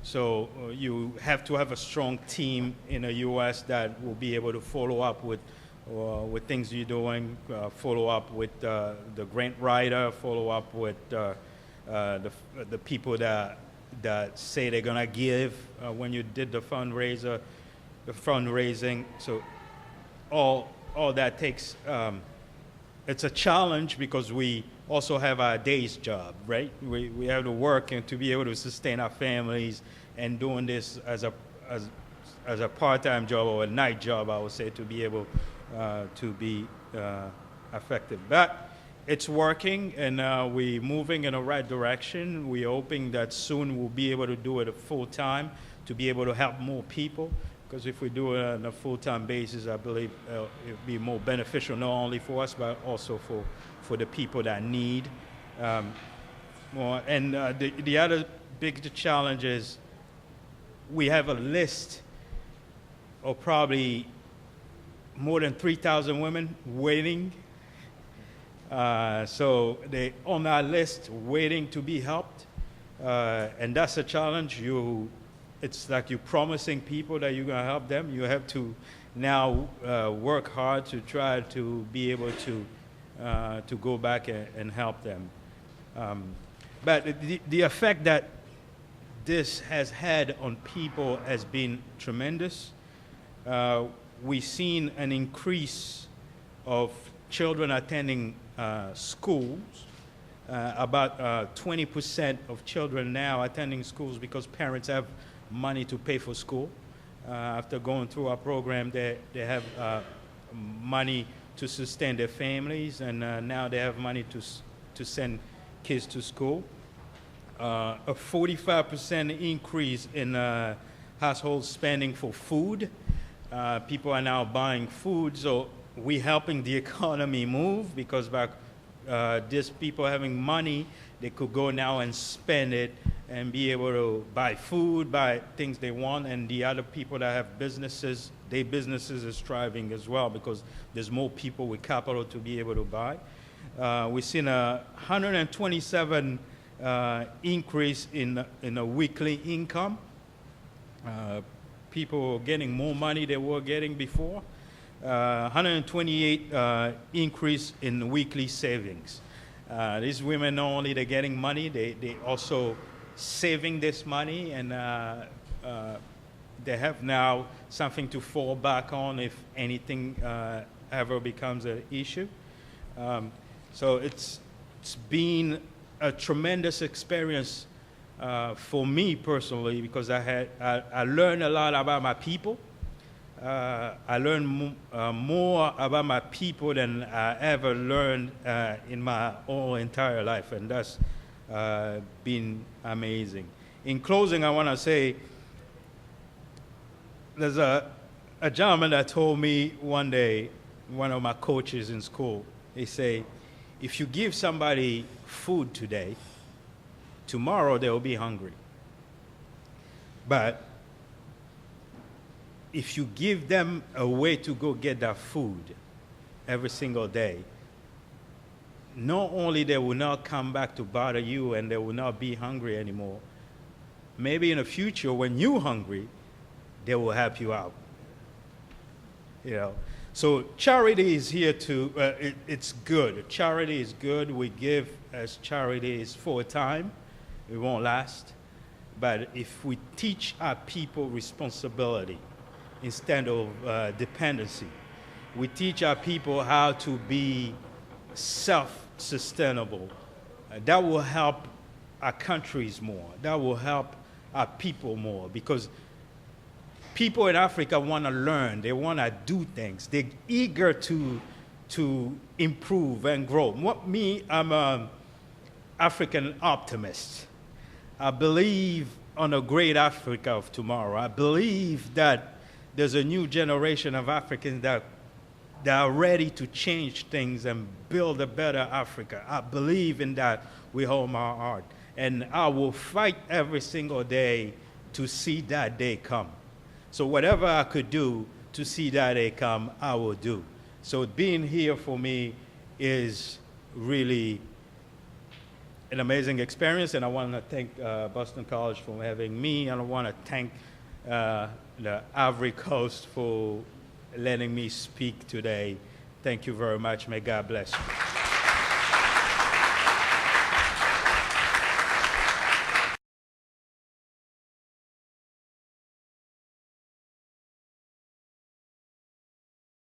So you have to have a strong team in the U.S. that will be able to follow up with things you're doing, follow up with the grant writer, follow up with the people that say they're gonna give when you did the fundraising. So all that takes, it's a challenge because we also have our day's job, right? We have to work and to be able to sustain our families, and doing this as a part-time job or a night job, I would say, to be able to be effective. But it's working, and we're moving in the right direction. We're hoping that soon we'll be able to do it full time to be able to help more people. Because if we do it on a full-time basis, I believe it'll be more beneficial not only for us, but also for the people that need more. And the other big challenge is we have a list of probably more than 3,000 women waiting. So they're on our list waiting to be helped. And that's a challenge. It's like you're promising people that you're going to help them. You have to now work hard to try to be able to go back and help them. But the effect that this has had on people has been tremendous. We've seen an increase of children attending schools. About 20% of children now attending schools because parents have money to pay for school. After going through our program, they have money to sustain their families, and now they have money to send kids to school. A 45% increase in household spending for food. People are now buying food, so we're helping the economy move because back these people having money, they could go now and spend it and be able to buy food, buy things they want, and the other people that have businesses, their businesses is thriving as well because there's more people with capital to be able to buy. We've seen a 127 increase in a weekly income. People getting more money they were getting before. 128 increase in weekly savings. These women, not only they're getting money, they also saving this money, and they have now something to fall back on if anything ever becomes an issue. So it's been a tremendous experience for me personally because I learned a lot about my people. I learned more about my people than I ever learned in my whole entire life, and that's been amazing. In closing, I want to say there's a gentleman that told me one day, one of my coaches in school, he said, if you give somebody food today, tomorrow they will be hungry. But if you give them a way to go get that food every single day, not only they will not come back to bother you and they will not be hungry anymore, maybe in the future when you're hungry, they will help you out. You know, so charity is here to, it's good. Charity is good. We give as charity is for a time. It won't last. But if we teach our people responsibility instead of dependency, we teach our people how to be self-sustainable. That will help our countries more. That will help our people more because people in Africa want to learn. They want to do things. They're eager to improve and grow. I'm an African optimist. I believe on a great Africa of tomorrow. I believe that there's a new generation of Africans that are ready to change things and build a better Africa. I believe in that with all my heart. And I will fight every single day to see that day come. So whatever I could do to see that day come, I will do. So being here for me is really an amazing experience, and I want to thank Boston College for having me, and I want to thank the Ivory Coast for letting me speak today. Thank you very much. May God bless you.